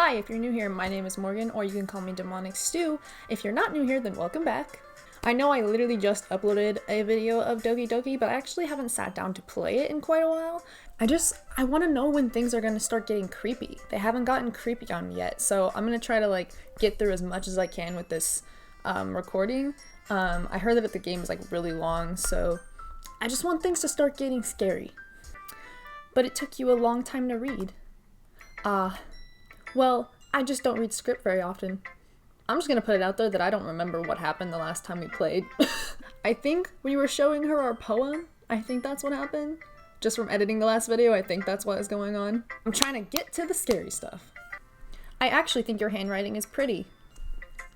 Hi, if you're new here, my name is Morgan, or you can call me Demonic Stew. If you're not new here, then welcome back. I know I literally just uploaded a video of Doki Doki, but I actually haven't sat down to play it in quite a while. I want to know when things are going to start getting creepy. They haven't gotten creepy on me yet, so I'm going to try to get through as much as I can with this recording. I heard that the game is really long, so I just want things to start getting scary. But it took you a long time to read. Well, I just don't read script very often. I'm just gonna put it out there that I don't remember what happened the last time we played. I think we were showing her our poem. I think that's what happened. Just from editing the last video, I think that's what is going on. I'm trying to get to the scary stuff. I actually think your handwriting is pretty.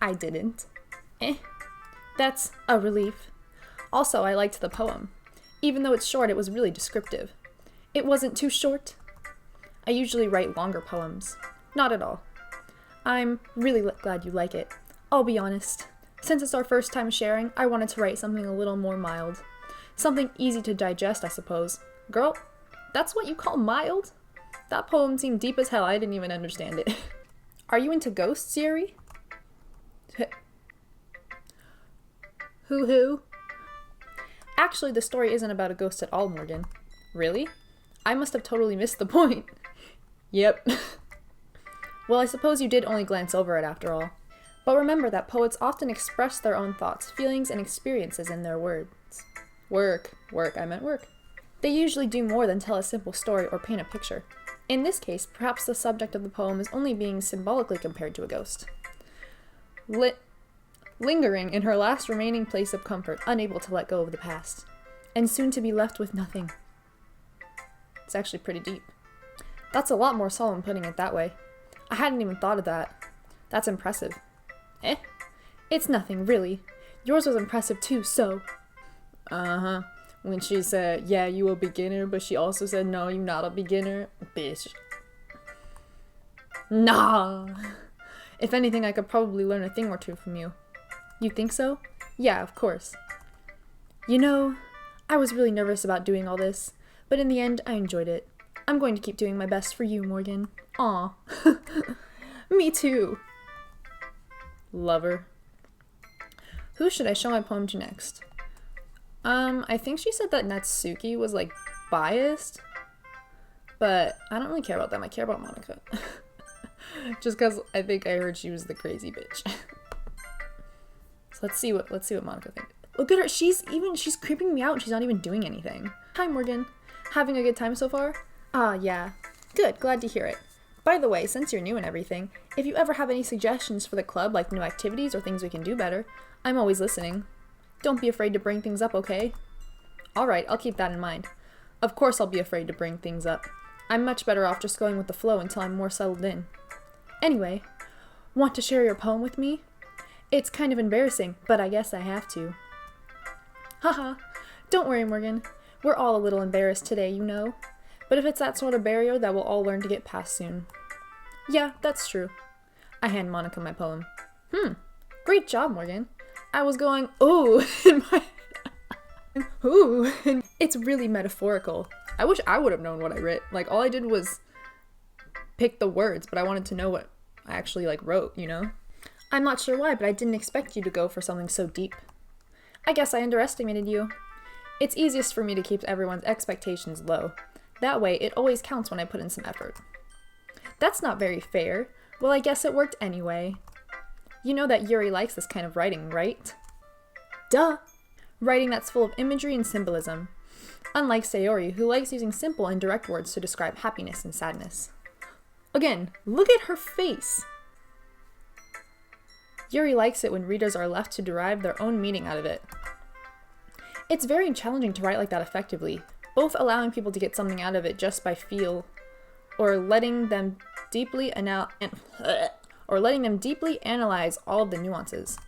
I didn't. That's a relief. Also, I liked the poem. Even though it's short, it was really descriptive. It wasn't too short. I usually write longer poems. Not at all. I'm really glad you like it. I'll be honest. Since it's our first time sharing, I wanted to write something a little more mild. Something easy to digest, I suppose. Girl, that's what you call mild? That poem seemed deep as hell. I didn't even understand it. Are you into ghosts, Yuri? Hoo-hoo. Actually, the story isn't about a ghost at all, Morgan. Really? I must have totally missed the point. Yep. Well, I suppose you did only glance over it after all. But remember that poets often express their own thoughts, feelings, and experiences in their words. Work. They usually do more than tell a simple story or paint a picture. In this case, perhaps the subject of the poem is only being symbolically compared to a ghost. Lingering in her last remaining place of comfort, unable to let go of the past, and soon to be left with nothing. It's actually pretty deep. That's a lot more solemn putting it that way. I hadn't even thought of that. That's impressive. It's nothing, really. Yours was impressive too, so. When she said, yeah, you a beginner, but she also said, no, you not a beginner. Bitch. Nah. If anything, I could probably learn a thing or two from you. You think so? Yeah, of course. You know, I was really nervous about doing all this, but in the end, I enjoyed it. I'm going to keep doing my best for you, Morgan. Aw. Me too. Lover. Who should I show my poem to next? I think she said that Natsuki was, biased. But I don't really care about them. I care about Monica. Just because I think I heard she was the crazy bitch. So let's see what Monica thinks. Look at her. She's creeping me out and she's not even doing anything. Hi, Morgan. Having a good time so far? Yeah. Good, glad to hear it. By the way, since you're new and everything, if you ever have any suggestions for the club, like new activities or things we can do better, I'm always listening. Don't be afraid to bring things up, okay? Alright, I'll keep that in mind. Of course I'll be afraid to bring things up. I'm much better off just going with the flow until I'm more settled in. Anyway, want to share your poem with me? It's kind of embarrassing, but I guess I have to. Haha, don't worry, Morgan. We're all a little embarrassed today, you know. But if it's that sort of barrier, that we'll all learn to get past soon. Yeah, that's true. I hand Monica my poem. Great job, Morgan. I was going, ooh, in my ooh. It's really metaphorical. I wish I would have known what I wrote. All I did was pick the words, but I wanted to know what I actually wrote, you know? I'm not sure why, but I didn't expect you to go for something so deep. I guess I underestimated you. It's easiest for me to keep everyone's expectations low. That way, it always counts when I put in some effort. That's not very fair. Well, I guess it worked anyway. You know that Yuri likes this kind of writing, right? Duh! Writing that's full of imagery and symbolism. Unlike Sayori, who likes using simple and direct words to describe happiness and sadness. Again, look at her face! Yuri likes it when readers are left to derive their own meaning out of it. It's very challenging to write like that effectively, both allowing people to get something out of it just by feel, or letting them deeply analyze all of the nuances.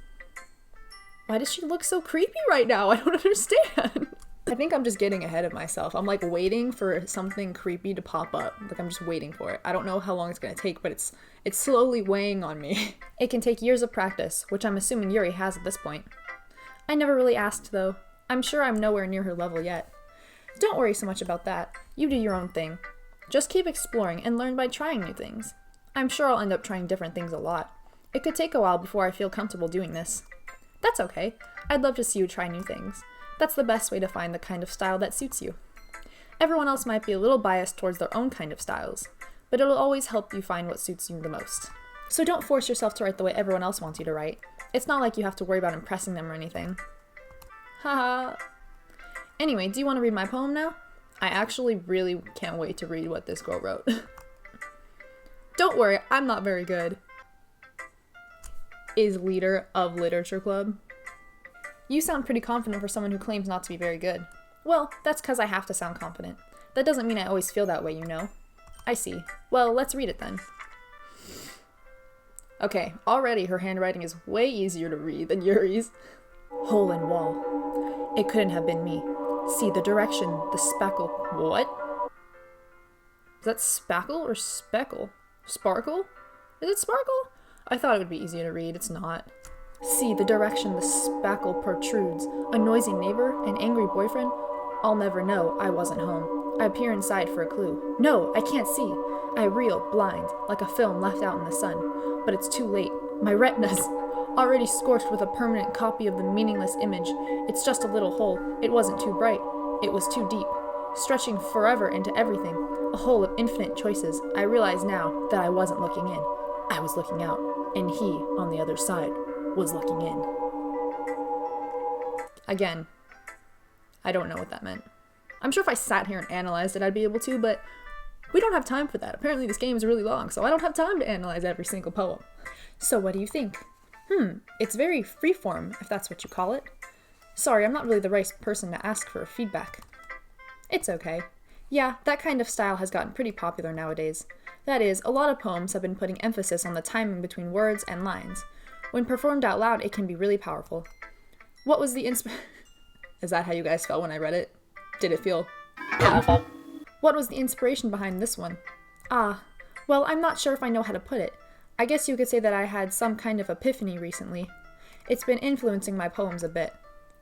Why does she look so creepy right now? I don't understand. I think I'm just getting ahead of myself. I'm waiting for something creepy to pop up. I'm just waiting for it. I don't know how long it's gonna take, but it's slowly weighing on me. It can take years of practice, which I'm assuming Yuri has at this point. I never really asked though. I'm sure I'm nowhere near her level yet. Don't worry so much about that. You do your own thing. Just keep exploring and learn by trying new things. I'm sure I'll end up trying different things a lot. It could take a while before I feel comfortable doing this. That's okay. I'd love to see you try new things. That's the best way to find the kind of style that suits you. Everyone else might be a little biased towards their own kind of styles, but it'll always help you find what suits you the most. So don't force yourself to write the way everyone else wants you to write. It's not like you have to worry about impressing them or anything. Haha. Anyway, do you want to read my poem now? I actually really can't wait to read what this girl wrote. Don't worry, I'm not very good. Is leader of literature club. You sound pretty confident for someone who claims not to be very good. Well, that's because I have to sound confident. That doesn't mean I always feel that way, you know. I see. Well, let's read it then. Okay, already her handwriting is way easier to read than Yuri's. Hole in wall. It couldn't have been me. See the direction, the speckle. What? Is that spackle or speckle? Sparkle? Is it sparkle? I thought it would be easier to read. It's not. See the direction the spackle protrudes. A noisy neighbor? An angry boyfriend? I'll never know. I wasn't home. I peer inside for a clue. No, I can't see. I reel, blind, like a film left out in the sun. But it's too late. My retina's already scorched with a permanent copy of the meaningless image. It's just a little hole. It wasn't too bright. It was too deep. Stretching forever into everything. A hole of infinite choices. I realize now that I wasn't looking in. I was looking out. And he, on the other side, was looking in. Again, I don't know what that meant. I'm sure if I sat here and analyzed it, I'd be able to, but we don't have time for that. Apparently this game is really long, so I don't have time to analyze every single poem. So what do you think? It's very freeform, if that's what you call it. Sorry, I'm not really the right person to ask for feedback. It's okay. Yeah, that kind of style has gotten pretty popular nowadays. That is, a lot of poems have been putting emphasis on the timing between words and lines. When performed out loud, it can be really powerful. What was the Is that how you guys felt when I read it? Did it feel powerful? What was the inspiration behind this one? Well, I'm not sure if I know how to put it. I guess you could say that I had some kind of epiphany recently. It's been influencing my poems a bit.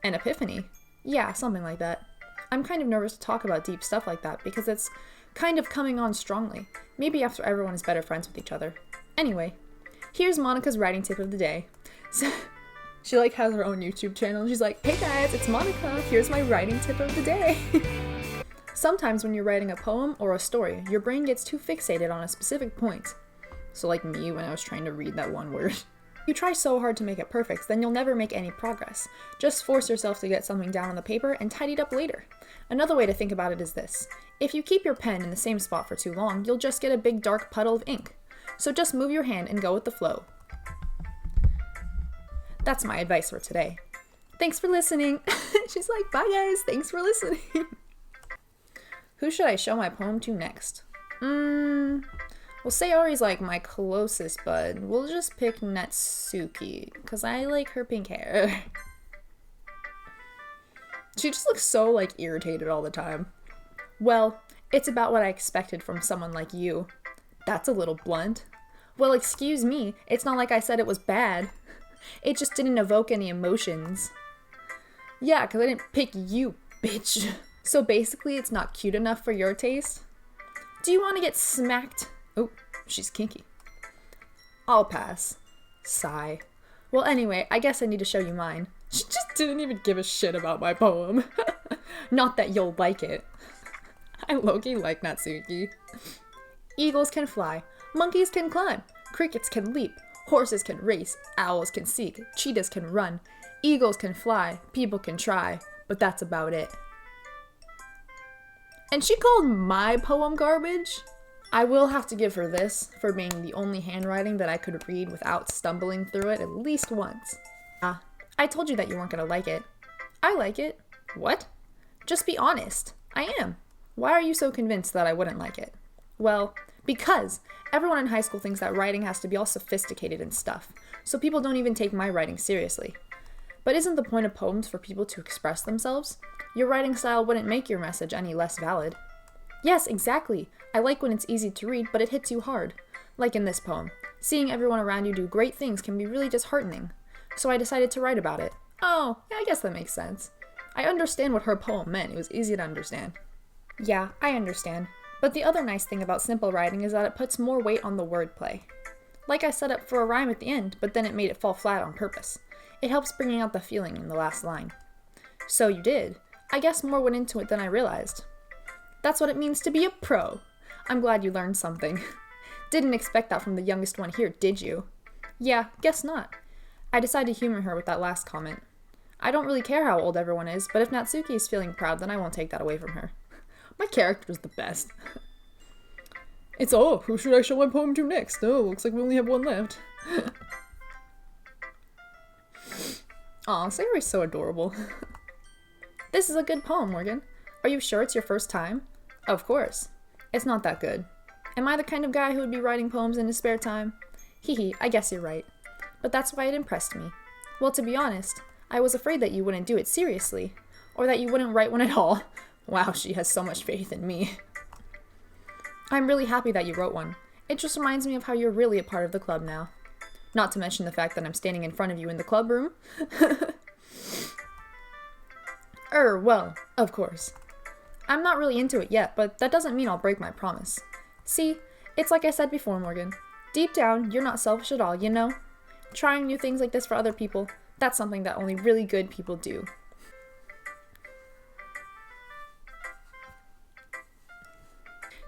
An epiphany? Yeah, something like that. I'm kind of nervous to talk about deep stuff like that because it's kind of coming on strongly. Maybe after everyone is better friends with each other. Anyway, here's Monica's writing tip of the day. So, she has her own YouTube channel and she's like, hey guys, it's Monica. Here's my writing tip of the day. Sometimes when you're writing a poem or a story, your brain gets too fixated on a specific point. So like me when I was trying to read that one word. You try so hard to make it perfect, then you'll never make any progress. Just force yourself to get something down on the paper and tidy it up later. Another way to think about it is this. If you keep your pen in the same spot for too long, you'll just get a big dark puddle of ink. So just move your hand and go with the flow. That's my advice for today. Thanks for listening. She's like, bye guys, thanks for listening. Who should I show my poem to next? Well, Sayori's my closest bud. We'll just pick Natsuki, because I like her pink hair. She just looks so, irritated all the time. Well, it's about what I expected from someone like you. That's a little blunt. Well, excuse me, it's not like I said it was bad. It just didn't evoke any emotions. Yeah, because I didn't pick you, bitch. So basically, it's not cute enough for your taste? Do you want to get smacked? Oh, she's kinky. I'll pass. Sigh. Well, anyway, I guess I need to show you mine. She just didn't even give a shit about my poem. Not that you'll like it. I low-key like Natsuki. Eagles can fly. Monkeys can climb. Crickets can leap. Horses can race. Owls can seek. Cheetahs can run. Eagles can fly. People can try. But that's about it. And she called my poem garbage? I will have to give her this for being the only handwriting that I could read without stumbling through it at least once. I told you that you weren't gonna like it. I like it. What? Just be honest. I am. Why are you so convinced that I wouldn't like it? Well, because everyone in high school thinks that writing has to be all sophisticated and stuff, so people don't even take my writing seriously. But isn't the point of poems for people to express themselves? Your writing style wouldn't make your message any less valid. Yes, exactly. I like when it's easy to read, but it hits you hard. Like in this poem. Seeing everyone around you do great things can be really disheartening. So I decided to write about it. Oh, yeah, I guess that makes sense. I understand what her poem meant. It was easy to understand. Yeah, I understand. But the other nice thing about simple writing is that it puts more weight on the wordplay. Like I set up for a rhyme at the end, but then it made it fall flat on purpose. It helps bringing out the feeling in the last line. So you did. I guess more went into it than I realized. That's what it means to be a pro. I'm glad you learned something. Didn't expect that from the youngest one here, did you? Yeah, guess not. I decided to humor her with that last comment. I don't really care how old everyone is, but if Natsuki is feeling proud, then I won't take that away from her. My character is the best. It's, oh, who should I show my poem to next? Oh, looks like we only have one left. Aw, Sayori's so adorable. This is a good poem, Morgan. Are you sure it's your first time? Of course. It's not that good. Am I the kind of guy who would be writing poems in his spare time? Hee, I guess you're right. But that's why it impressed me. Well, to be honest, I was afraid that you wouldn't do it seriously, or that you wouldn't write one at all. Wow, she has so much faith in me. I'm really happy that you wrote one. It just reminds me of how you're really a part of the club now. Not to mention the fact that I'm standing in front of you in the club room. Well, of course. I'm not really into it yet, but that doesn't mean I'll break my promise. See, it's like I said before, Morgan. Deep down, you're not selfish at all, you know? Trying new things like this for other people, that's something that only really good people do.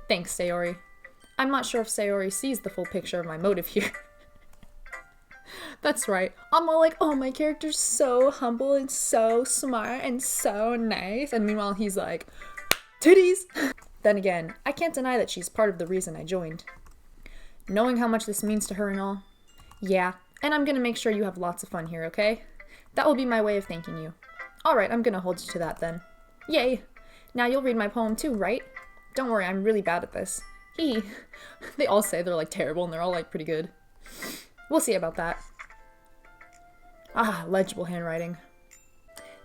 Thanks, Sayori. I'm not sure if Sayori sees the full picture of my motive here. That's right. I'm all like, oh, my character's so humble and so smart and so nice. And meanwhile, he's like, titties! Then again, I can't deny that she's part of the reason I joined. Knowing how much this means to her and all. Yeah, and I'm gonna make sure you have lots of fun here, okay? That will be my way of thanking you. Alright, I'm gonna hold you to that then. Yay! Now you'll read my poem too, right? Don't worry, I'm really bad at this. They all say they're like terrible and they're all like pretty good. We'll see about that. Ah, legible handwriting.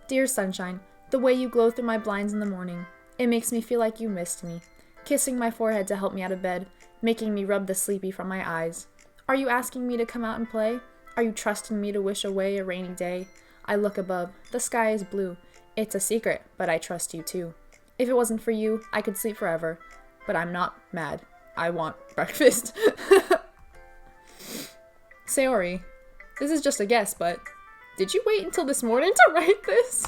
Dear sunshine, the way you glow through my blinds in the morning, it makes me feel like you missed me. Kissing my forehead to help me out of bed, making me rub the sleepy from my eyes. Are you asking me to come out and play? Are you trusting me to wish away a rainy day? I look above. The sky is blue. It's a secret, but I trust you too. If it wasn't for you, I could sleep forever. But I'm not mad. I want breakfast. Sayori, this is just a guess, but did you wait until this morning to write this?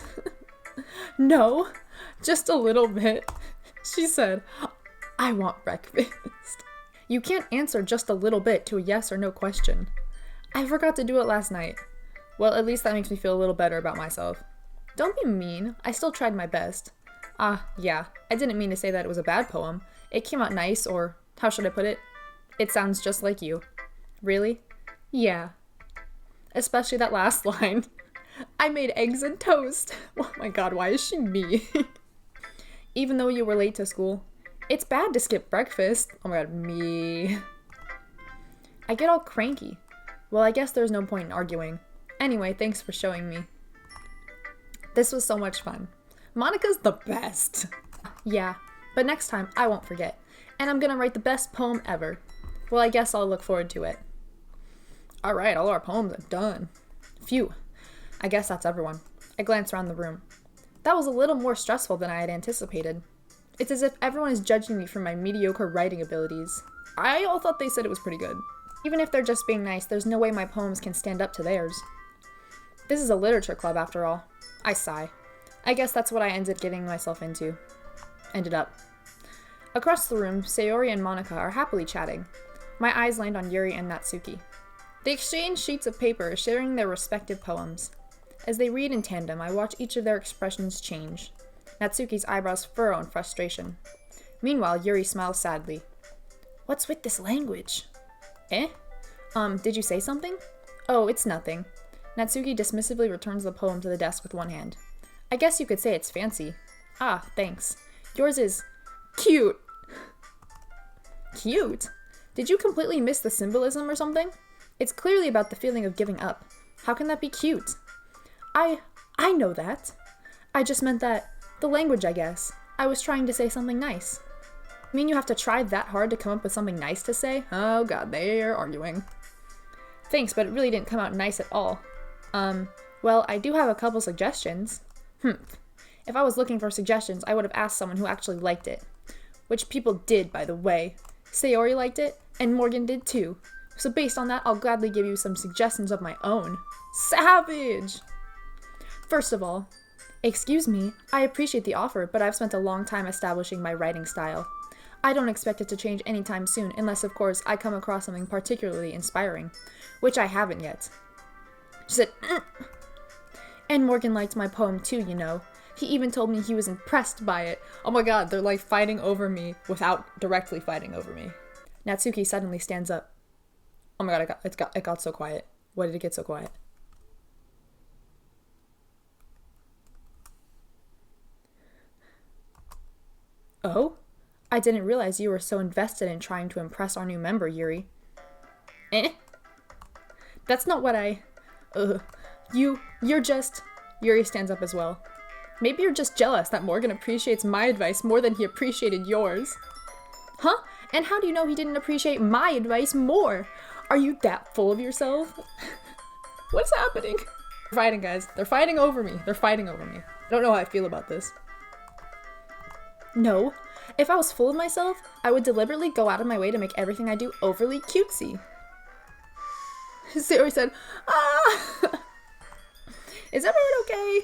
No, just a little bit. She said, I want breakfast. You can't answer just a little bit to a yes or no question. I forgot to do it last night. Well, at least that makes me feel a little better about myself. Don't be mean. I still tried my best. Yeah, I didn't mean to say that it was a bad poem. It came out nice, or how should I put it? It sounds just like you. Really? Yeah. Especially that last line. I made eggs and toast. Oh my god, why is she me? Even though you were late to school. It's bad to skip breakfast. Oh my god, me. I get all cranky. Well, I guess there's no point in arguing. Anyway, thanks for showing me. This was so much fun. Monica's the best. Yeah, but next time I won't forget. And I'm gonna write the best poem ever. Well, I guess I'll look forward to it. Alright, all our poems are done. Phew. I guess that's everyone. I glance around the room. That was a little more stressful than I had anticipated. It's as if everyone is judging me for my mediocre writing abilities. I all thought they said it was pretty good. Even if they're just being nice, there's no way my poems can stand up to theirs. This is a literature club after all. I sigh. I guess that's what I ended getting myself into. Ended up. Across the room, Sayori and Monica are happily chatting. My eyes land on Yuri and Natsuki. They exchange sheets of paper, sharing their respective poems. As they read in tandem, I watch each of their expressions change. Natsuki's eyebrows furrow in frustration. Meanwhile, Yuri smiles sadly. What's with this language? Eh? Did you say something? Oh, it's nothing. Natsuki dismissively returns the poem to the desk with one hand. I guess you could say it's fancy. Ah, thanks. Yours is cute. Cute? Did you completely miss the symbolism or something? It's clearly about the feeling of giving up. How can that be cute? I know that. I just meant that, the language, I guess. I was trying to say something nice. Mean you have to try that hard to come up with something nice to say? Oh god, they're arguing. Thanks, but it really didn't come out nice at all. Well, I do have a couple suggestions. If I was looking for suggestions, I would have asked someone who actually liked it. Which people did, by the way. Sayori liked it, and Morgan did too. So based on that, I'll gladly give you some suggestions of my own. Savage! First of all, excuse me, I appreciate the offer, but I've spent a long time establishing my writing style. I don't expect it to change anytime soon, unless, of course, I come across something particularly inspiring, which I haven't yet. She said, And Morgan liked my poem too, you know. He even told me he was impressed by it. Oh my god, they're like fighting over me without directly fighting over me. Natsuki suddenly stands up. Oh my god, it got so quiet. Why did it get so quiet? Oh? I didn't realize you were so invested in trying to impress our new member, Yuri. That's not what I... You're just... Yuri stands up as well. Maybe you're just jealous that Morgan appreciates my advice more than he appreciated yours. Huh? And how do you know he didn't appreciate my advice more? Are you that full of yourself? What's happening? They're fighting, guys. They're fighting over me. I don't know how I feel about this. No. If I was full of myself, I would deliberately go out of my way to make everything I do overly cutesy. Sayori said, ah! Is everyone okay?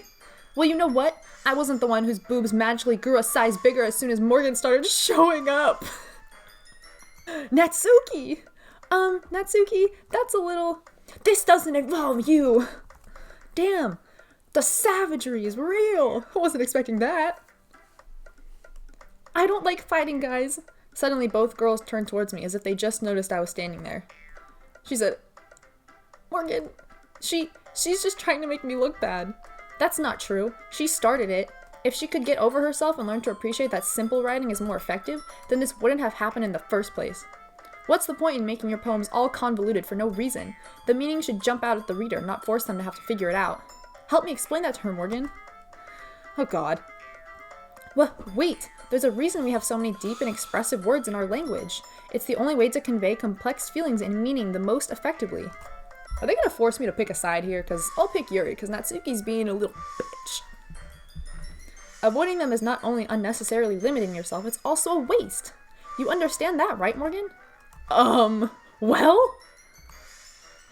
Well, you know what? I wasn't the one whose boobs magically grew a size bigger as soon as Morgan started showing up. Natsuki! Natsuki, that's a little... This doesn't involve you! Damn, the savagery is real! I wasn't expecting that. I don't like fighting, guys. Suddenly, both girls turned towards me as if they just noticed I was standing there. She said, Morgan, she's just trying to make me look bad. That's not true. She started it. If she could get over herself and learn to appreciate that simple writing is more effective, then this wouldn't have happened in the first place. What's the point in making your poems all convoluted for no reason? The meaning should jump out at the reader, not force them to have to figure it out. Help me explain that to her, Morgan. Oh god. Well, wait! There's a reason we have so many deep and expressive words in our language. It's the only way to convey complex feelings and meaning the most effectively. Are they gonna force me to pick a side here? Because I'll pick Yuri, because Natsuki's being a little bitch. Avoiding them is not only unnecessarily limiting yourself, it's also a waste. You understand that, right, Morgan? Well?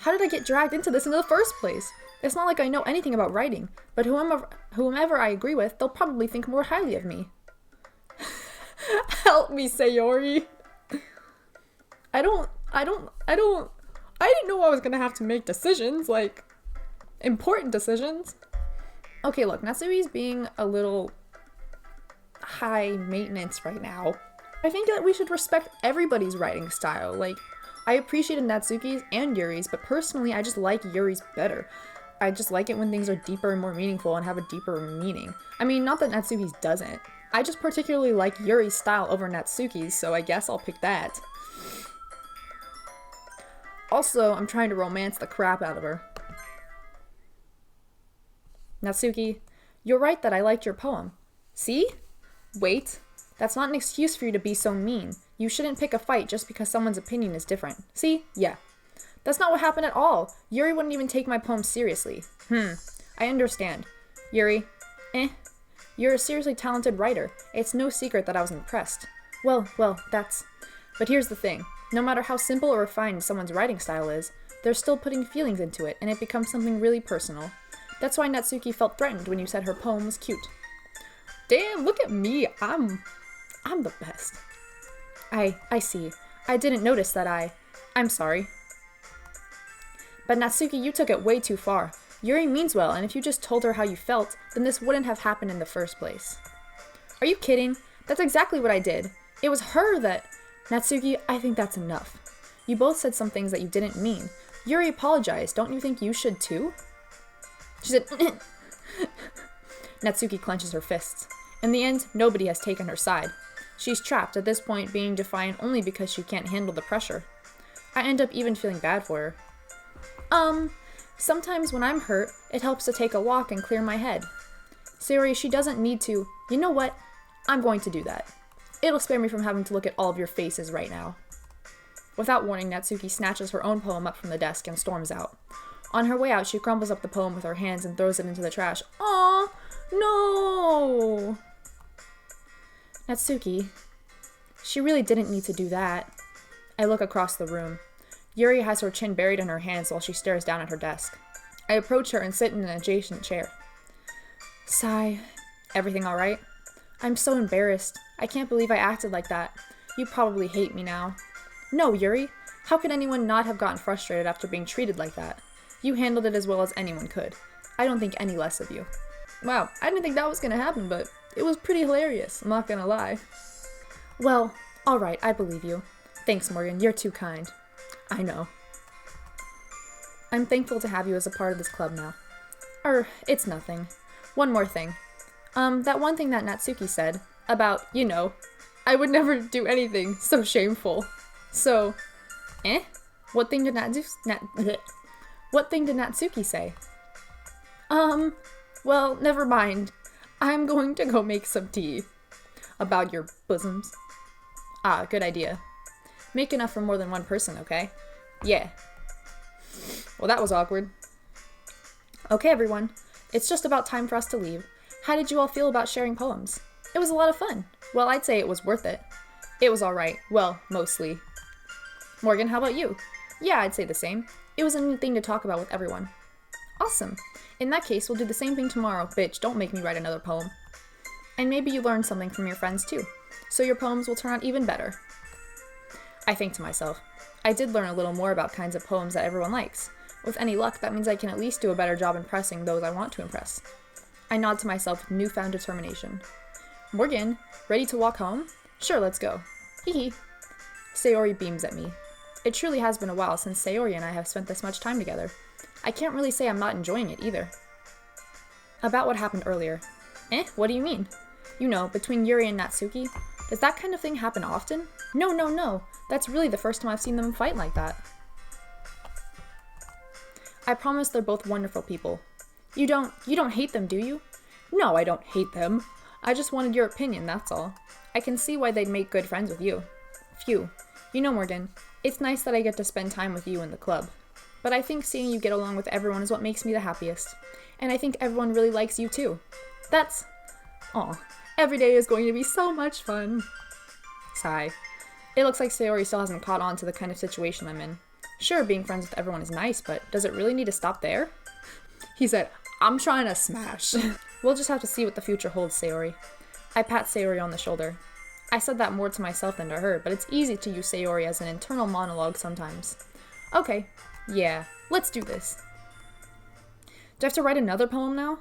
How did I get dragged into this in the first place? It's not like I know anything about writing, but whomever I agree with, they'll probably think more highly of me. Help me, Sayori. I didn't know I was gonna have to make decisions, like, important decisions. Okay, look, Natsuki's being a little high maintenance right now. I think that we should respect everybody's writing style. Like, I appreciated Natsuki's and Yuri's, but personally, I just like Yuri's better. I just like it when things are deeper and more meaningful and have a deeper meaning. I mean, not that Natsuki's doesn't. I just particularly like Yuri's style over Natsuki's, so I guess I'll pick that. Also, I'm trying to romance the crap out of her. Natsuki, you're right that I liked your poem. See? Wait. That's not an excuse for you to be so mean. You shouldn't pick a fight just because someone's opinion is different. See? Yeah. That's not what happened at all. Yuri wouldn't even take my poem seriously. I understand. Yuri, You're a seriously talented writer. It's no secret that I was impressed. Well, that's... But here's the thing. No matter how simple or refined someone's writing style is, they're still putting feelings into it, and it becomes something really personal. That's why Natsuki felt threatened when you said her poem was cute. Damn, look at me. I'm the best. I see. I didn't notice that I'm sorry. But Natsuki, you took it way too far. Yuri means well, and if you just told her how you felt, then this wouldn't have happened in the first place. Are you kidding? That's exactly what I did. It was her that... Natsuki, I think that's enough. You both said some things that you didn't mean. Yuri apologized. Don't you think you should too? She said... Natsuki clenches her fists. In the end, nobody has taken her side. She's trapped, at this point being defiant only because she can't handle the pressure. I end up even feeling bad for her. Sometimes when I'm hurt, it helps to take a walk and clear my head. Sayori, she doesn't need to. You know what? I'm going to do that. It'll spare me from having to look at all of your faces right now. Without warning, Natsuki snatches her own poem up from the desk and storms out. On her way out, she crumbles up the poem with her hands and throws it into the trash. Aw, no! Natsuki, She really didn't need to do that. I look across the room. Yuri has her chin buried in her hands while she stares down at her desk. I approach her and sit in an adjacent chair. Sigh. Everything all right? I'm so embarrassed. I can't believe I acted like that. You probably hate me now. No, Yuri. How could anyone not have gotten frustrated after being treated like that? You handled it as well as anyone could. I don't think any less of you. Wow, I didn't think that was gonna happen, but it was pretty hilarious, I'm not gonna lie. Well, alright, I believe you. Thanks, Morgan, you're too kind. I know. I'm thankful to have you as a part of this club now. It's nothing. One more thing. That one thing that Natsuki said about, I would never do anything so shameful. So, What thing did Natsuki say? Well, never mind. I'm going to go make some tea. About your bosoms. Ah, good idea. Make enough for more than one person, okay? Yeah. Well, that was awkward. Okay, everyone. It's just about time for us to leave. How did you all feel about sharing poems? It was a lot of fun. Well, I'd say it was worth it. It was alright. Well, mostly. Morgan, how about you? Yeah, I'd say the same. It was a neat thing to talk about with everyone. Awesome. In that case, we'll do the same thing tomorrow. Bitch, don't make me write another poem. And maybe you learned something from your friends too. So your poems will turn out even better. I think to myself, I did learn a little more about kinds of poems that everyone likes. With any luck, that means I can at least do a better job impressing those I want to impress. I nod to myself with newfound determination. Morgan, ready to walk home? Sure, let's go. Hee hee. Sayori beams at me. It truly has been a while since Sayori and I have spent this much time together. I can't really say I'm not enjoying it either. About what happened earlier. What do you mean? Between Yuri and Natsuki? Does that kind of thing happen often? No. That's really the first time I've seen them fight like that. I promise they're both wonderful people. You don't hate them, do you? No, I don't hate them. I just wanted your opinion, that's all. I can see why they'd make good friends with you. Phew. Morgan, it's nice that I get to spend time with you in the club. But I think seeing you get along with everyone is what makes me the happiest. And I think everyone really likes you too. Every day is going to be so much fun. Sigh. It looks like Sayori still hasn't caught on to the kind of situation I'm in. Sure, being friends with everyone is nice, but does it really need to stop there? He said, I'm trying to smash. We'll just have to see what the future holds, Sayori. I pat Sayori on the shoulder. I said that more to myself than to her, but it's easy to use Sayori as an internal monologue sometimes. Okay, yeah, let's do this. Do I have to write another poem now?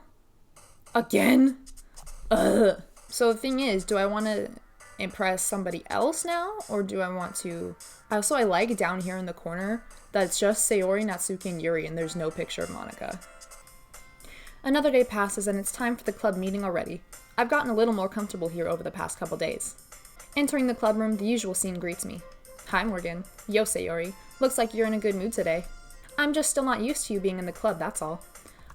Again? Ugh. So the thing is, do I want to impress somebody else now, or do I want to... Also, I like down here in the corner that it's just Sayori, Natsuki, and Yuri, and there's no picture of Monica. Another day passes, and it's time for the club meeting already. I've gotten a little more comfortable here over the past couple days. Entering the club room, the usual scene greets me. Hi, Morgan. Yo, Sayori. Looks like you're in a good mood today. I'm just still not used to you being in the club, that's all.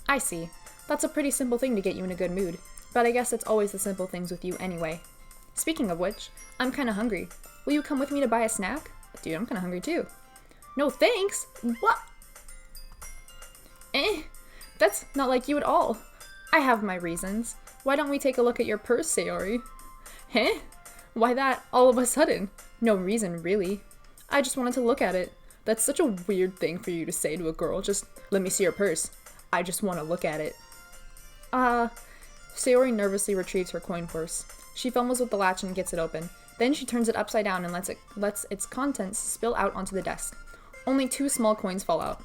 I see. That's a pretty simple thing to get you in a good mood. But I guess it's always the simple things with you anyway. Speaking of which, I'm kinda hungry. Will you come with me to buy a snack? Dude, I'm kinda hungry too. No thanks? What? That's not like you at all. I have my reasons. Why don't we take a look at your purse, Sayori? Why that all of a sudden? No reason, really. I just wanted to look at it. That's such a weird thing for you to say to a girl. Just, let me see your purse. I just want to look at it. Sayori nervously retrieves her coin purse. She fumbles with the latch and gets it open. Then she turns it upside down and lets its contents spill out onto the desk. Only 2 small coins fall out.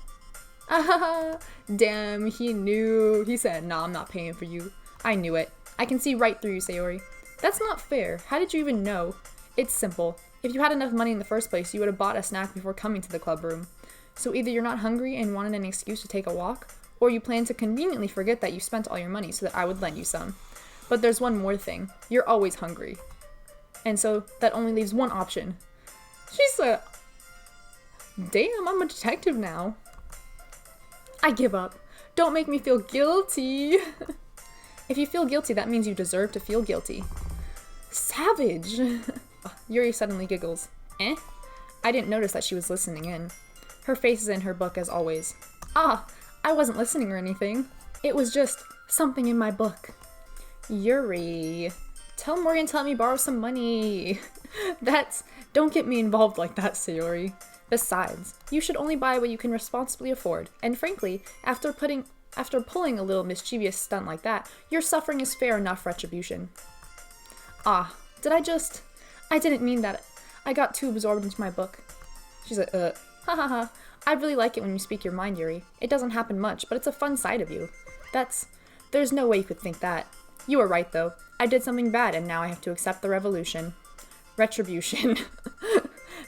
Damn, he knew. He said, nah, I'm not paying for you. I knew it. I can see right through you, Sayori. That's not fair. How did you even know? It's simple. If you had enough money in the first place, you would have bought a snack before coming to the club room. So either you're not hungry and wanted an excuse to take a walk, or you plan to conveniently forget that you spent all your money so that I would lend you some. But there's one more thing. You're always hungry. And so that only leaves one option. She said, damn, I'm a detective now. I give up. Don't make me feel guilty. If you feel guilty, that means you deserve to feel guilty. Savage. Yuri suddenly giggles. I didn't notice that she was listening in. Her face is in her book as always. I wasn't listening or anything. It was just something in my book. Yuri. Tell Morgan to let me borrow some money. Don't get me involved like that, Sayori. Besides, you should only buy what you can responsibly afford, and frankly, after pulling a little mischievous stunt like that, your suffering is fair enough retribution. Ah, I didn't mean that. I got too absorbed into my book. She's like, ha ha ha. I really like it when you speak your mind, Yuri. It doesn't happen much, but it's a fun side of you. There's no way you could think that. You were right, though. I did something bad, and now I have to accept the revolution. Retribution.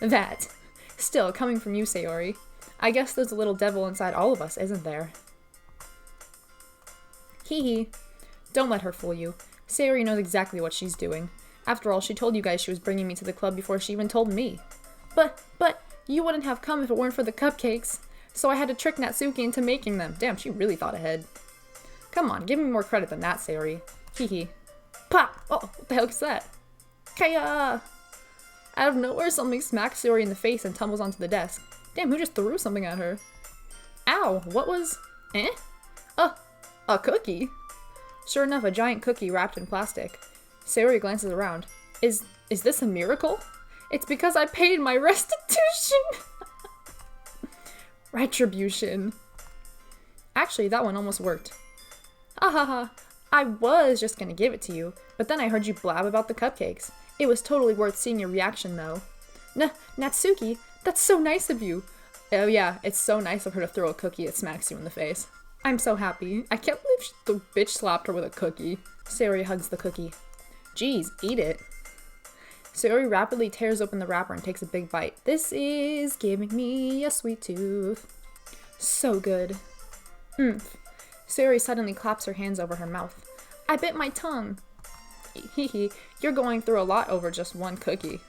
That. Still, coming from you, Sayori. I guess there's a little devil inside all of us, isn't there? Hee hee. Don't let her fool you. Sayori knows exactly what she's doing. After all, she told you guys she was bringing me to the club before she even told me. But, you wouldn't have come if it weren't for the cupcakes. So I had to trick Natsuki into making them. Damn, she really thought ahead. Come on, give me more credit than that, Sayori. Hee hee. Pop! Oh, what the heck is that? Kaya! Out of nowhere, something smacks Sayori in the face and tumbles onto the desk. Damn, who just threw something at her? Ow, what was... Eh? A cookie? Sure enough, a giant cookie wrapped in plastic. Sayori glances around. Is this a miracle? It's because I paid my restitution! Retribution. Actually, that one almost worked. Ha. I was just gonna give it to you, but then I heard you blab about the cupcakes. It was totally worth seeing your reaction, though. Natsuki, that's so nice of you. Oh yeah, it's so nice of her to throw a cookie that smacks you in the face. I'm so happy. I can't believe the bitch slapped her with a cookie. Sayori hugs the cookie. Geez, eat it. Sayori rapidly tears open the wrapper and takes a big bite. This is giving me a sweet tooth. So good. Sayori suddenly claps her hands over her mouth. I bit my tongue. Hee, you're going through a lot over just one cookie.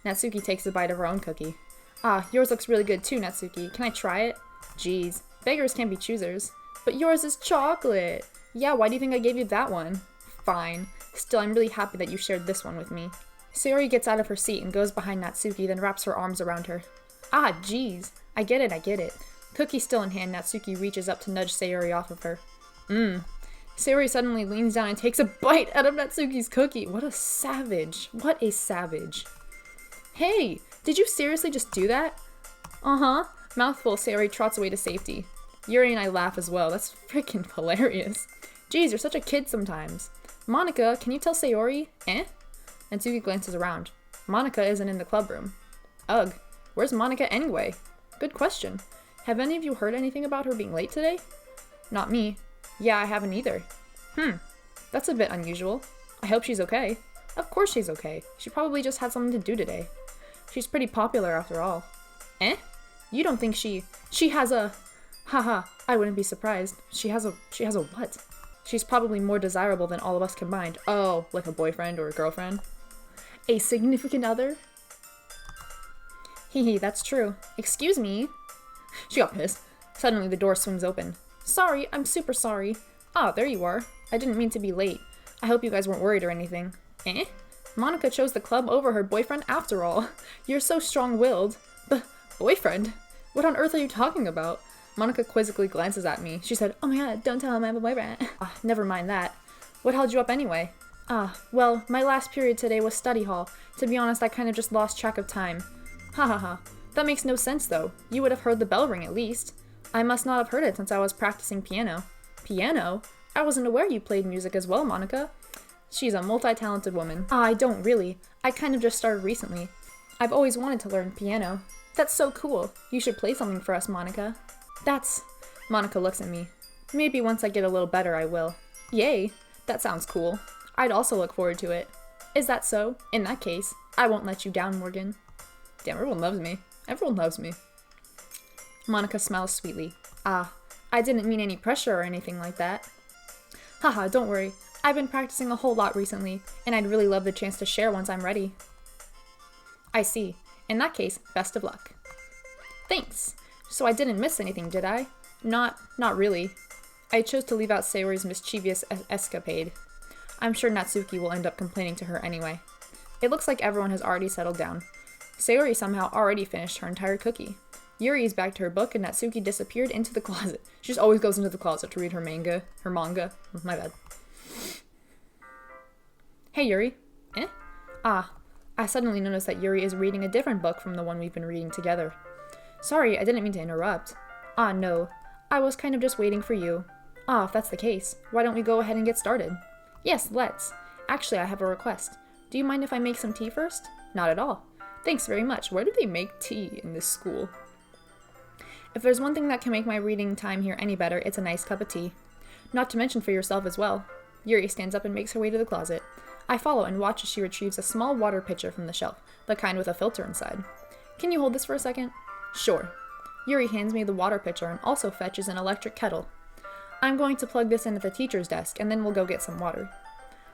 Natsuki takes a bite of her own cookie. Ah, yours looks really good too, Natsuki. Can I try it? Geez, beggars can't be choosers. But yours is chocolate. Yeah, why do you think I gave you that one? Fine. Still, I'm really happy that you shared this one with me. Sayori gets out of her seat and goes behind Natsuki, then wraps her arms around her. Ah, geez. I get it. Cookie still in hand, Natsuki reaches up to nudge Sayori off of her. Sayori suddenly leans down and takes a bite out of Natsuki's cookie. What a savage. Hey, did you seriously just do that? Uh-huh. Mouthful, Sayori trots away to safety. Yuri and I laugh as well. That's freaking hilarious. Geez, you're such a kid sometimes. Monica, can you tell Sayori? Eh? Natsuki glances around. Monica isn't in the club room. Ugh, where's Monica anyway? Good question. Have any of you heard anything about her being late today? Not me. Yeah, I haven't either. That's a bit unusual. I hope she's okay. Of course she's okay. She probably just had something to do today. She's pretty popular after all. Eh? You don't think she has a... Haha, I wouldn't be surprised. She has a what? She's probably more desirable than all of us combined. Oh, like a boyfriend or a girlfriend? A significant other? Hee, that's true. Excuse me? She got pissed. Suddenly the door swings open. Sorry, I'm super sorry. Ah, there you are. I didn't mean to be late. I hope you guys weren't worried or anything. Eh? Monica chose the club over her boyfriend after all. You're so strong-willed. Boyfriend? What on earth are you talking about? Monica quizzically glances at me. She said, oh my god, don't tell him I have a boyfriend. Never mind that. What held you up anyway? Well, my last period today was study hall. To be honest, I kind of just lost track of time. Ha. That makes no sense though. You would have heard the bell ring at least. I must not have heard it since I was practicing piano. Piano? I wasn't aware you played music as well, Monica. She's a multi-talented woman. I don't really. I kind of just started recently. I've always wanted to learn piano. That's so cool. You should play something for us, Monica. Monica looks at me. Maybe once I get a little better, I will. Yay. That sounds cool. I'd also look forward to it. Is that so? In that case, I won't let you down, Morgan. Damn, everyone loves me. Monica smiles sweetly. I didn't mean any pressure or anything like that. Haha, don't worry. I've been practicing a whole lot recently, and I'd really love the chance to share once I'm ready. I see. In that case, best of luck. Thanks. So I didn't miss anything, did I? Not really. I chose to leave out Sayori's mischievous escapade. I'm sure Natsuki will end up complaining to her anyway. It looks like everyone has already settled down. Sayori somehow already finished her entire cookie. Yuri is back to her book and Natsuki disappeared into the closet. She just always goes into the closet to read her manga. My bad. Hey Yuri, Eh? Ah, I suddenly noticed that Yuri is reading a different book from the one we've been reading together. Sorry, I didn't mean to interrupt. Ah, no. I was kind of just waiting for you. Ah, if that's the case, why don't we go ahead and get started? Yes, let's. Actually, I have a request. Do you mind if I make some tea first? Not at all. Thanks very much. Where do they make tea in this school? If there's one thing that can make my reading time here any better, it's a nice cup of tea. Not to mention for yourself as well. Yuri stands up and makes her way to the closet. I follow and watch as she retrieves a small water pitcher from the shelf, the kind with a filter inside. Can you hold this for a second? Sure. Yuri hands me the water pitcher and also fetches an electric kettle. I'm going to plug this in at the teacher's desk, and then we'll go get some water.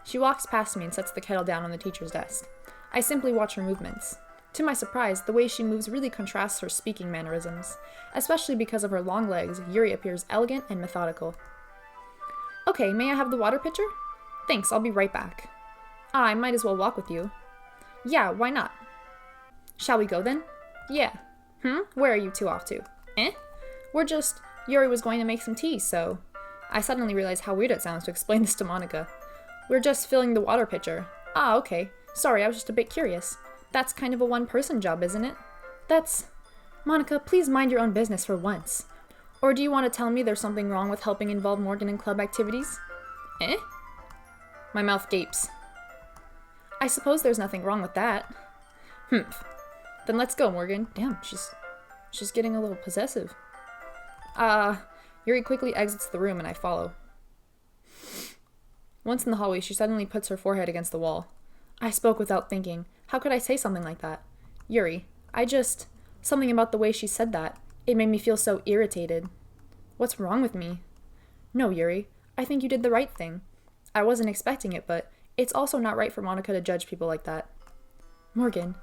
She walks past me and sets the kettle down on the teacher's desk. I simply watch her movements. To my surprise, the way she moves really contrasts her speaking mannerisms. Especially because of her long legs, Yuri appears elegant and methodical. Okay, may I have the water pitcher? Thanks, I'll be right back. Ah, I might as well walk with you. Yeah, why not? Shall we go then? Yeah. Where are you two off to? Yuri was going to make some tea, so... I suddenly realized how weird it sounds to explain this to Monica. We're just filling the water pitcher. Ah, okay. Sorry, I was just a bit curious. That's kind of a one-person job, isn't it? Monica, please mind your own business for once. Or do you want to tell me there's something wrong with helping involve Morgan in club activities? My mouth gapes. I suppose there's nothing wrong with that. Then let's go, Morgan. Damn, she's getting a little possessive. Yuri quickly exits the room and I follow. Once in the hallway, she suddenly puts her forehead against the wall. I spoke without thinking. How could I say something like that? Yuri, something about the way she said that. It made me feel so irritated. What's wrong with me? No, Yuri. I think you did the right thing. I wasn't expecting it, but it's also not right for Monica to judge people like that. Morgan,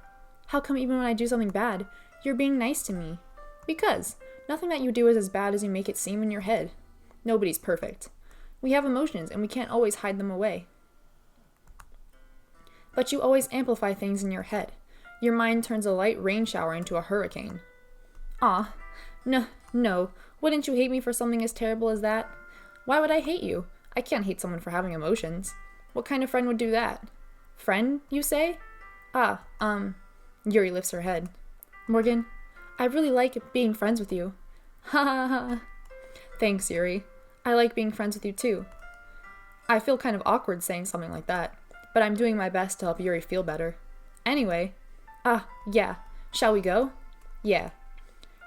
how come even when I do something bad, you're being nice to me? Because nothing that you do is as bad as you make it seem in your head. Nobody's perfect. We have emotions, and we can't always hide them away. But you always amplify things in your head. Your mind turns a light rain shower into a hurricane. No. Wouldn't you hate me for something as terrible as that? Why would I hate you? I can't hate someone for having emotions. What kind of friend would do that? Friend, you say? Yuri lifts her head. Morgan, I really like being friends with you. Ha ha ha. Thanks, Yuri. I like being friends with you too. I feel kind of awkward saying something like that, but I'm doing my best to help Yuri feel better. Anyway, yeah. Shall we go? Yeah.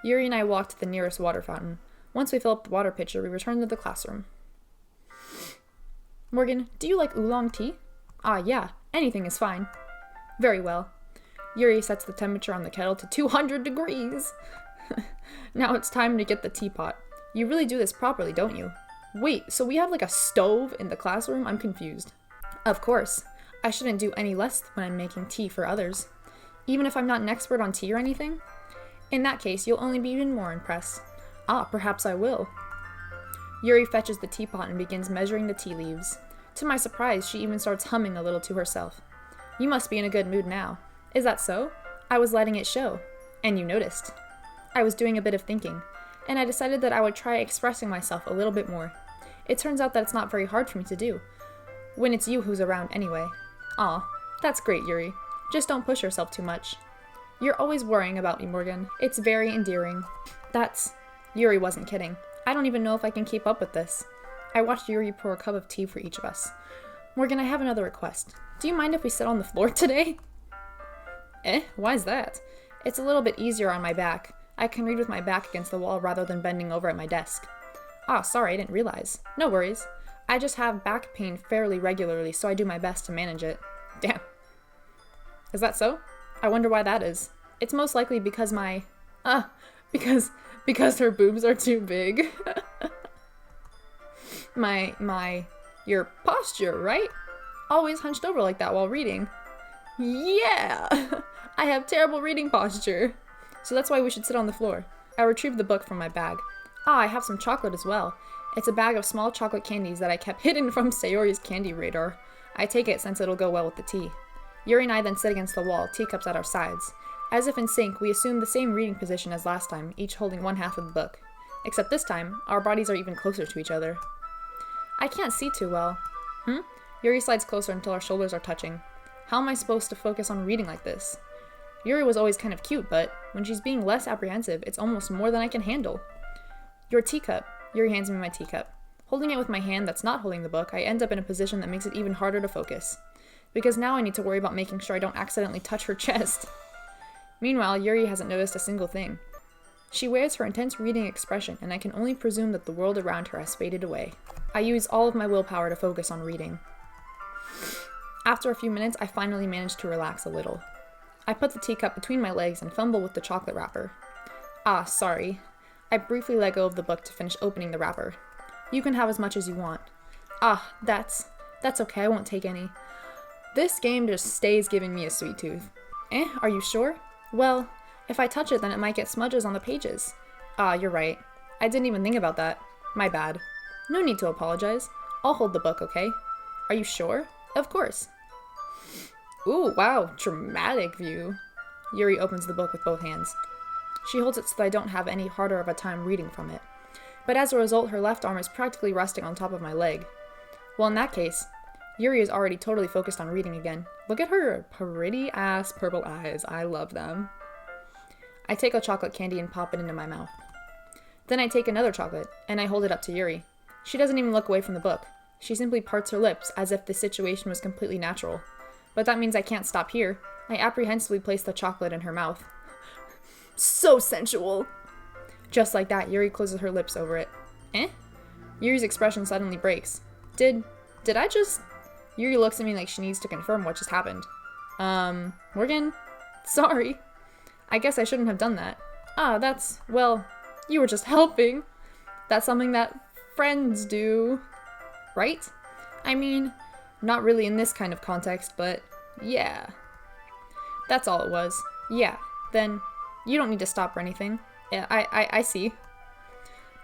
Yuri and I walk to the nearest water fountain. Once we fill up the water pitcher, we return to the classroom. Morgan, do you like oolong tea? Yeah. Anything is fine. Very well. Yuri sets the temperature on the kettle to 200 degrees. Now it's time to get the teapot. You really do this properly, don't you? Wait, so we have like a stove in the classroom? I'm confused. Of course. I shouldn't do any less when I'm making tea for others. Even if I'm not an expert on tea or anything? In that case, you'll only be even more impressed. Perhaps I will. Yuri fetches the teapot and begins measuring the tea leaves. To my surprise, she even starts humming a little to herself. You must be in a good mood now. Is that so? I was letting it show. And you noticed. I was doing a bit of thinking, and I decided that I would try expressing myself a little bit more. It turns out that it's not very hard for me to do. When it's you who's around anyway. That's great, Yuri. Just don't push yourself too much. You're always worrying about me, Morgan. It's very endearing. Yuri wasn't kidding. I don't even know if I can keep up with this. I watched Yuri pour a cup of tea for each of us. Morgan, I have another request. Do you mind if we sit on the floor today? Why's that? It's a little bit easier on my back. I can read with my back against the wall rather than bending over at my desk. Sorry, I didn't realize. No worries. I just have back pain fairly regularly, so I do my best to manage it. Damn. Is that so? I wonder why that is. It's most likely because because her boobs are too big. Your posture, right? Always hunched over like that while reading. Yeah! I have terrible reading posture. So that's why we should sit on the floor. I retrieved the book from my bag. I have some chocolate as well. It's a bag of small chocolate candies that I kept hidden from Sayori's candy radar. I take it since it'll go well with the tea. Yuri and I then sit against the wall, teacups at our sides. As if in sync, we assume the same reading position as last time, each holding one half of the book. Except this time, our bodies are even closer to each other. I can't see too well. Yuri slides closer until our shoulders are touching. How am I supposed to focus on reading like this? Yuri was always kind of cute, but when she's being less apprehensive, it's almost more than I can handle. Your teacup. Yuri hands me my teacup. Holding it with my hand that's not holding the book, I end up in a position that makes it even harder to focus. Because now I need to worry about making sure I don't accidentally touch her chest. Meanwhile, Yuri hasn't noticed a single thing. She wears her intense reading expression, and I can only presume that the world around her has faded away. I use all of my willpower to focus on reading. After a few minutes, I finally manage to relax a little. I put the teacup between my legs and fumble with the chocolate wrapper. Ah, sorry. I briefly let go of the book to finish opening the wrapper. You can have as much as you want. Ah, that's okay, I won't take any. This game just stays giving me a sweet tooth. Are you sure? Well, if I touch it, then it might get smudges on the pages. Ah, you're right. I didn't even think about that. My bad. No need to apologize. I'll hold the book, okay? Are you sure? Of course. Ooh, wow, dramatic view. Yuri opens the book with both hands. She holds it so that I don't have any harder of a time reading from it. But as a result, her left arm is practically resting on top of my leg. Well, in that case, Yuri is already totally focused on reading again. Look at her pretty ass purple eyes. I love them. I take a chocolate candy and pop it into my mouth. Then I take another chocolate, and I hold it up to Yuri. She doesn't even look away from the book. She simply parts her lips as if the situation was completely natural. But that means I can't stop here. I apprehensively place the chocolate in her mouth. So sensual! Just like that, Yuri closes her lips over it. Yuri's expression suddenly breaks. Did I just... Yuri looks at me like she needs to confirm what just happened. Morgan? Sorry. I guess I shouldn't have done that. Well, you were just helping. That's something that friends do. Right? I mean, not really in this kind of context, but yeah. That's all it was. Yeah, then you don't need to stop or anything. I see.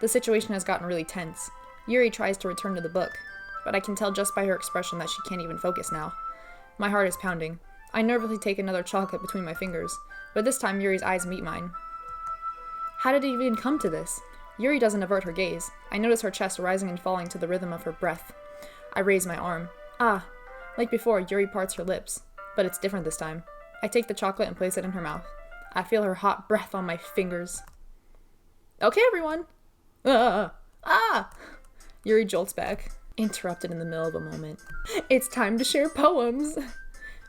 The situation has gotten really tense. Yuri tries to return to the book, but I can tell just by her expression that she can't even focus now. My heart is pounding. I nervously take another chocolate between my fingers, but this time Yuri's eyes meet mine. How did it even come to this? Yuri doesn't avert her gaze. I notice her chest rising and falling to the rhythm of her breath. I raise my arm. Like before, Yuri parts her lips, but it's different this time. I take the chocolate and place it in her mouth. I feel her hot breath on my fingers. Okay, everyone. Yuri jolts back, interrupted in the middle of a moment. It's time to share poems.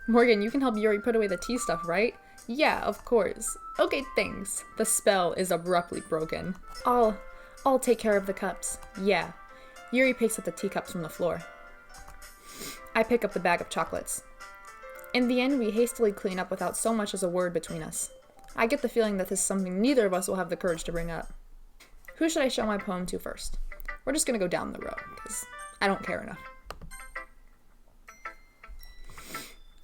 Morgan, you can help Yuri put away the tea stuff, right? Yeah, of course. Okay, thanks. The spell is abruptly broken. I'll take care of the cups. Yeah. Yuri picks up the teacups from the floor. I pick up the bag of chocolates. In the end, we hastily clean up without so much as a word between us. I get the feeling that this is something neither of us will have the courage to bring up. Who should I show my poem to first? We're just gonna go down the row, because I don't care enough.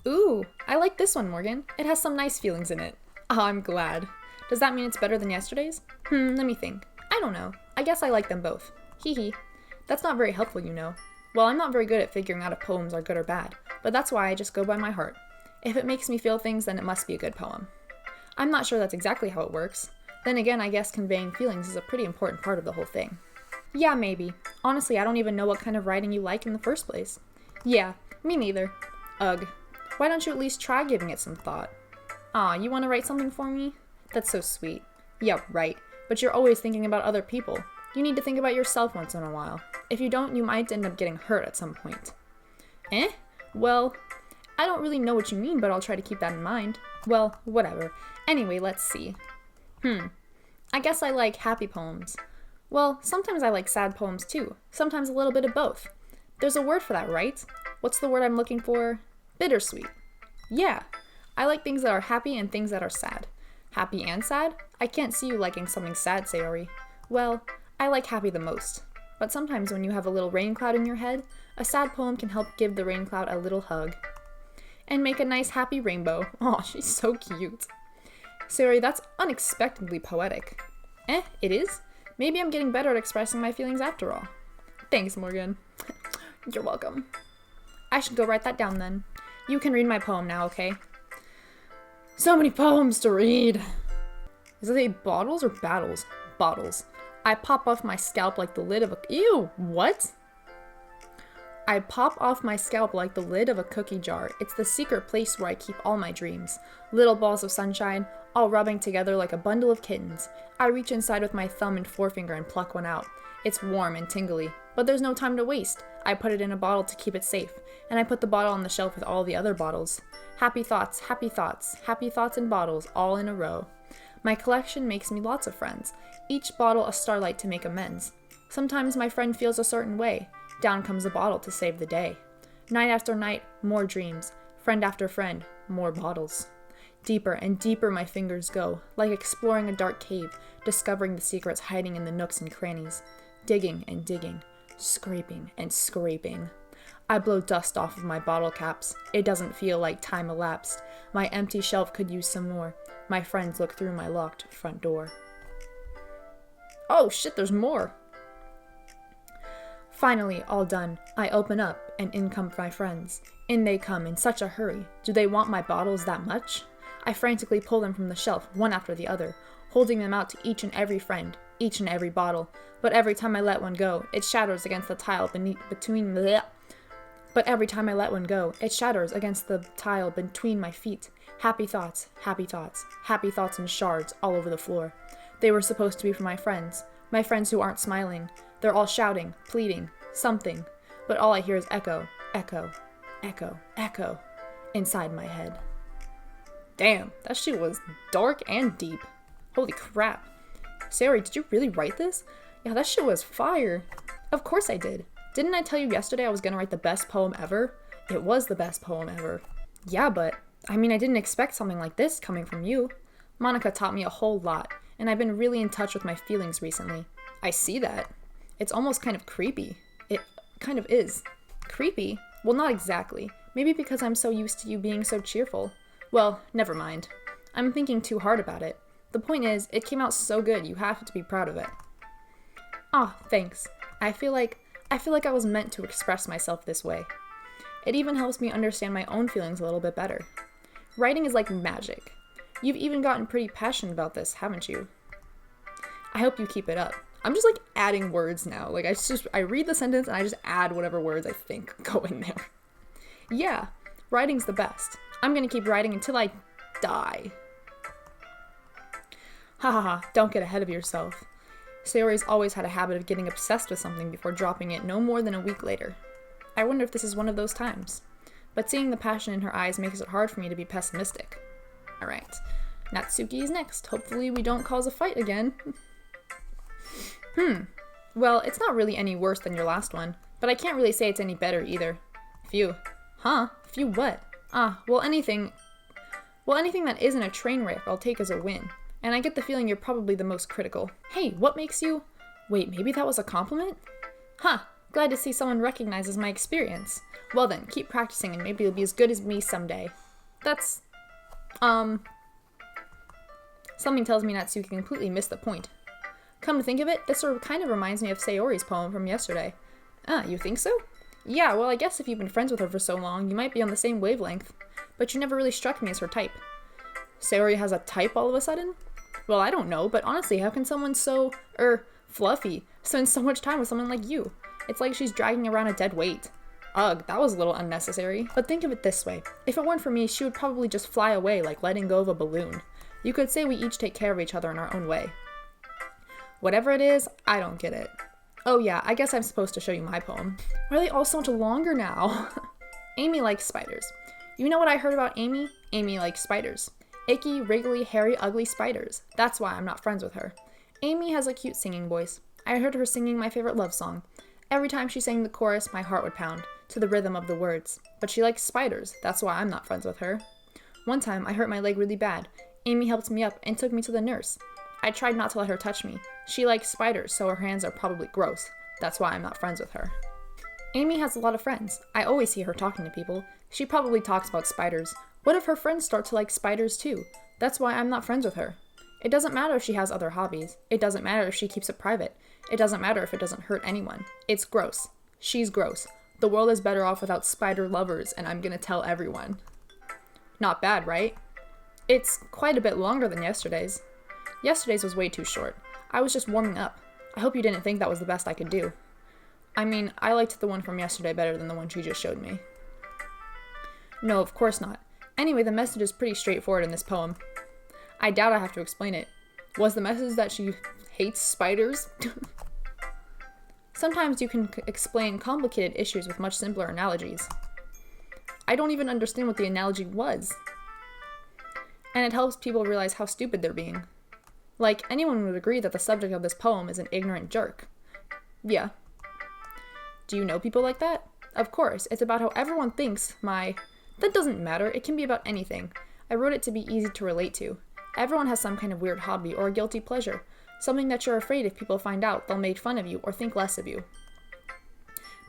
Ooh, I like this one, Morgan. It has some nice feelings in it. Oh, I'm glad. Does that mean it's better than yesterday's? Let me think. I don't know. I guess I like them both. Hee hee. That's not very helpful, you know. Well, I'm not very good at figuring out if poems are good or bad, but that's why I just go by my heart. If it makes me feel things, then it must be a good poem. I'm not sure that's exactly how it works. Then again, I guess conveying feelings is a pretty important part of the whole thing. Yeah, maybe. Honestly, I don't even know what kind of writing you like in the first place. Yeah, me neither. Ugh. Why don't you at least try giving it some thought? Aw, you want to write something for me? That's so sweet. Yeah, right. But you're always thinking about other people. You need to think about yourself once in a while. If you don't, you might end up getting hurt at some point. Well, I don't really know what you mean, but I'll try to keep that in mind. Well, whatever. Anyway, let's see. I guess I like happy poems. Well, sometimes I like sad poems too. Sometimes a little bit of both. There's a word for that, right? What's the word I'm looking for? Bittersweet. Yeah. I like things that are happy and things that are sad. Happy and sad? I can't see you liking something sad, Sayori. Well, I like happy the most. But sometimes when you have a little rain cloud in your head, a sad poem can help give the rain cloud a little hug. And make a nice happy rainbow. Aw, she's so cute. Sayori, that's unexpectedly poetic. It is? Maybe I'm getting better at expressing my feelings after all. Thanks, Morgan. You're welcome. I should go write that down then. You can read my poem now, okay? So many poems to read. Is it a bottles or battles? Bottles. I pop off my scalp like the lid of a... Ew, what? I pop off my scalp like the lid of a cookie jar. It's the secret place where I keep all my dreams. Little balls of sunshine, all rubbing together like a bundle of kittens. I reach inside with my thumb and forefinger and pluck one out. It's warm and tingly, but there's no time to waste. I put it in a bottle to keep it safe, and I put the bottle on the shelf with all the other bottles. Happy thoughts, happy thoughts, happy thoughts in bottles, all in a row. My collection makes me lots of friends, each bottle a starlight to make amends. Sometimes my friend feels a certain way. Down comes a bottle to save the day. Night after night, more dreams. Friend after friend, more bottles. Deeper and deeper my fingers go, like exploring a dark cave, discovering the secrets hiding in the nooks and crannies. Digging and digging, scraping and scraping. I blow dust off of my bottle caps. It doesn't feel like time elapsed. My empty shelf could use some more. My friends look through my locked front door. Oh shit, there's more! Finally, all done. I open up, and in come my friends. In they come in such a hurry. Do they want my bottles that much? I frantically pull them from the shelf, one after the other, holding them out to each and every friend, each and every bottle. But every time I let one go, it shatters against the tile between my feet. Happy thoughts, happy thoughts, happy thoughts in shards all over the floor. They were supposed to be for my friends who aren't smiling. They're all shouting, pleading, something, but all I hear is echo, echo, echo, echo, inside my head. Damn, that shit was dark and deep. Holy crap. Sayori, did you really write this? Yeah, that shit was fire. Of course I did. Didn't I tell you yesterday I was gonna write the best poem ever? It was the best poem ever. Yeah, but, I didn't expect something like this coming from you. Monica taught me a whole lot, and I've been really in touch with my feelings recently. I see that. It's almost kind of creepy. It kind of is. Creepy? Well, not exactly. Maybe because I'm so used to you being so cheerful. Well, never mind. I'm thinking too hard about it. The point is, it came out so good, you have to be proud of it. Ah, thanks. I feel like I was meant to express myself this way. It even helps me understand my own feelings a little bit better. Writing is like magic. You've even gotten pretty passionate about this, haven't you? I hope you keep it up. I'm just adding words now. I read the sentence and I just add whatever words I think go in there. Yeah, writing's the best. I'm gonna keep writing until I die. Ha ha ha, don't get ahead of yourself. Sayori's always had a habit of getting obsessed with something before dropping it no more than a week later. I wonder if this is one of those times. But seeing the passion in her eyes makes it hard for me to be pessimistic. Alright, Natsuki is next. Hopefully we don't cause a fight again. Well, it's not really any worse than your last one, but I can't really say it's any better either. Phew. Huh? Phew what? Well anything that isn't a train wreck I'll take as a win. And I get the feeling you're probably the most critical. Hey, what makes you... Wait, maybe that was a compliment? Huh, glad to see someone recognizes my experience. Well then, keep practicing and maybe you'll be as good as me someday. That's... Something tells me Natsuki completely missed the point. Come to think of it, this kind of reminds me of Sayori's poem from yesterday. You think so? Yeah, well I guess if you've been friends with her for so long, you might be on the same wavelength. But you never really struck me as her type. Sayori has a type all of a sudden? Well, I don't know, but honestly, how can someone so, fluffy spend so much time with someone like you? It's like she's dragging around a dead weight. Ugh, that was a little unnecessary. But think of it this way. If it weren't for me, she would probably just fly away like letting go of a balloon. You could say we each take care of each other in our own way. Whatever it is, I don't get it. Oh yeah, I guess I'm supposed to show you my poem. Why are they all so much longer now? Amy likes spiders. You know what I heard about Amy? Amy likes spiders. Icky, wriggly, hairy, ugly spiders. That's why I'm not friends with her. Amy has a cute singing voice. I heard her singing my favorite love song. Every time she sang the chorus, my heart would pound, to the rhythm of the words. But she likes spiders. That's why I'm not friends with her. One time, I hurt my leg really bad. Amy helped me up and took me to the nurse. I tried not to let her touch me. She likes spiders, so her hands are probably gross. That's why I'm not friends with her. Amy has a lot of friends. I always see her talking to people. She probably talks about spiders. What if her friends start to like spiders too? That's why I'm not friends with her. It doesn't matter if she has other hobbies. It doesn't matter if she keeps it private. It doesn't matter if it doesn't hurt anyone. It's gross. She's gross. The world is better off without spider lovers, and I'm gonna tell everyone. Not bad, right? It's quite a bit longer than yesterday's. Yesterday's was way too short. I was just warming up. I hope you didn't think that was the best I could do. I mean, I liked the one from yesterday better than the one she just showed me. No, of course not. Anyway, the message is pretty straightforward in this poem. I doubt I have to explain it. Was the message that she hates spiders? Sometimes you can explain complicated issues with much simpler analogies. I don't even understand what the analogy was. And it helps people realize how stupid they're being. Like, anyone would agree that the subject of this poem is an ignorant jerk. Yeah. Do you know people like that? Of course, it's about how everyone thinks That doesn't matter, it can be about anything. I wrote it to be easy to relate to. Everyone has some kind of weird hobby or a guilty pleasure. Something that you're afraid if people find out, they'll make fun of you or think less of you.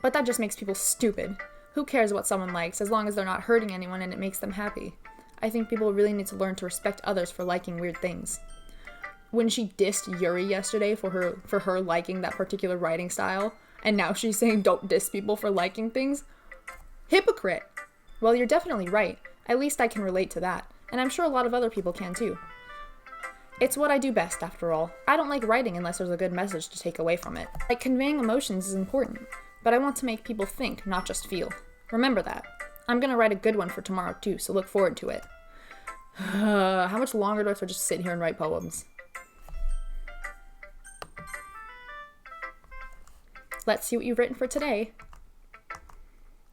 But that just makes people stupid. Who cares what someone likes, as long as they're not hurting anyone and it makes them happy? I think people really need to learn to respect others for liking weird things. When she dissed Yuri yesterday for her liking that particular writing style, and now she's saying don't diss people for liking things? Hypocrite! Well, you're definitely right. At least I can relate to that, and I'm sure a lot of other people can too. It's what I do best, after all. I don't like writing unless there's a good message to take away from it. Like, conveying emotions is important, but I want to make people think, not just feel. Remember that. I'm gonna write a good one for tomorrow too, so look forward to it. How much longer do I have to just sit here and write poems? Let's see what you've written for today.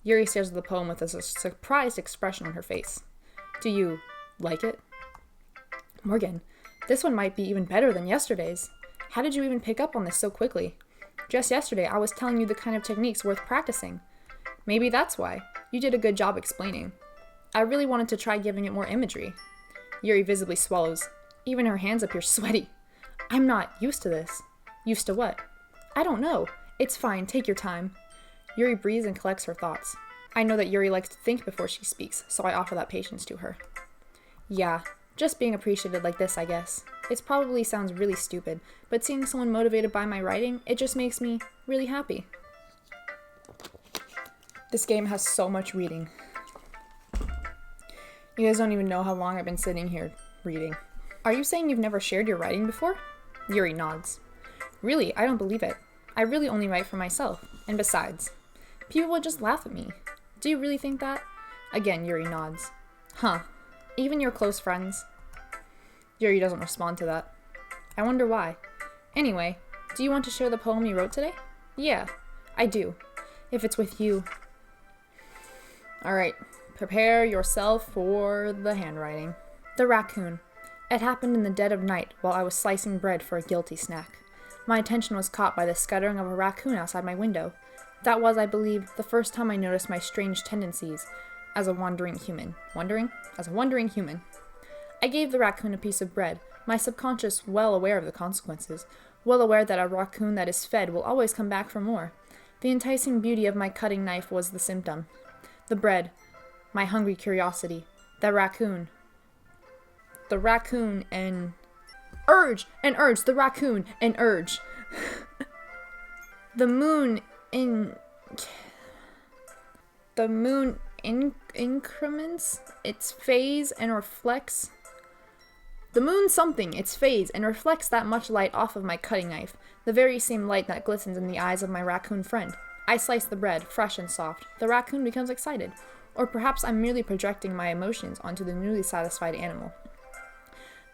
Yuri stares at the poem with a surprised expression on her face. Do you like it? Morgan, this one might be even better than yesterday's. How did you even pick up on this so quickly? Just yesterday, I was telling you the kind of techniques worth practicing. Maybe that's why. You did a good job explaining. I really wanted to try giving it more imagery. Yuri visibly swallows. Even her hands appear sweaty. I'm not used to this. Used to what? I don't know. It's fine, take your time. Yuri breathes and collects her thoughts. I know that Yuri likes to think before she speaks, so I offer that patience to her. Yeah, just being appreciated like this, I guess. It probably sounds really stupid, but seeing someone motivated by my writing, it just makes me really happy. This game has so much reading. You guys don't even know how long I've been sitting here reading. Are you saying you've never shared your writing before? Yuri nods. Really, I don't believe it. I really only write for myself. And besides, people would just laugh at me. Do you really think that? Again, Yuri nods. Huh. Even your close friends? Yuri doesn't respond to that. I wonder why. Anyway, do you want to share the poem you wrote today? Yeah, I do. If it's with you. Alright, prepare yourself for the handwriting. The raccoon. It happened in the dead of night while I was slicing bread for a guilty snack. My attention was caught by the scuttering of a raccoon outside my window. That was, I believe, the first time I noticed my strange tendencies as a wandering human. As a wandering human. I gave the raccoon a piece of bread, my subconscious well aware of the consequences, well aware that a raccoon that is fed will always come back for more. The enticing beauty of my cutting knife was the symptom. The bread, my hungry curiosity, the raccoon and urge, the raccoon and urge. The moon increments its phase and reflects. The moon something, its phase, and reflects that much light off of my cutting knife, the very same light that glistens in the eyes of my raccoon friend. I slice the bread, fresh and soft. The raccoon becomes excited. Or perhaps I'm merely projecting my emotions onto the newly satisfied animal.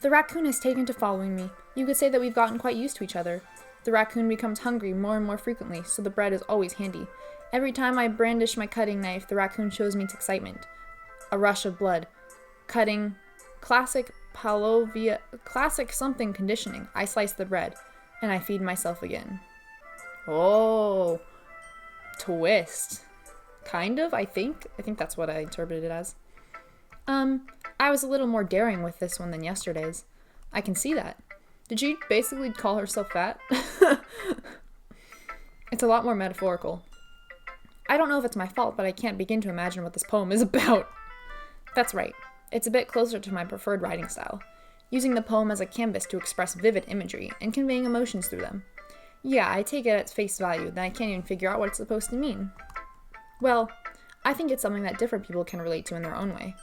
The raccoon has taken to following me. You could say that we've gotten quite used to each other. The raccoon becomes hungry more and more frequently, so the bread is always handy. Every time I brandish my cutting knife, the raccoon shows me its excitement. A rush of blood. Cutting. Classic something conditioning. I slice the bread, and I feed myself again. Oh, twist. Kind of, I think. I think that's what I interpreted it as. I was a little more daring with this one than yesterday's. I can see that. Did she basically call herself fat? It's a lot more metaphorical. I don't know if it's my fault, but I can't begin to imagine what this poem is about. That's right. It's a bit closer to my preferred writing style, using the poem as a canvas to express vivid imagery and conveying emotions through them. Yeah, I take it at face value, then I can't even figure out what it's supposed to mean. Well, I think it's something that different people can relate to in their own way.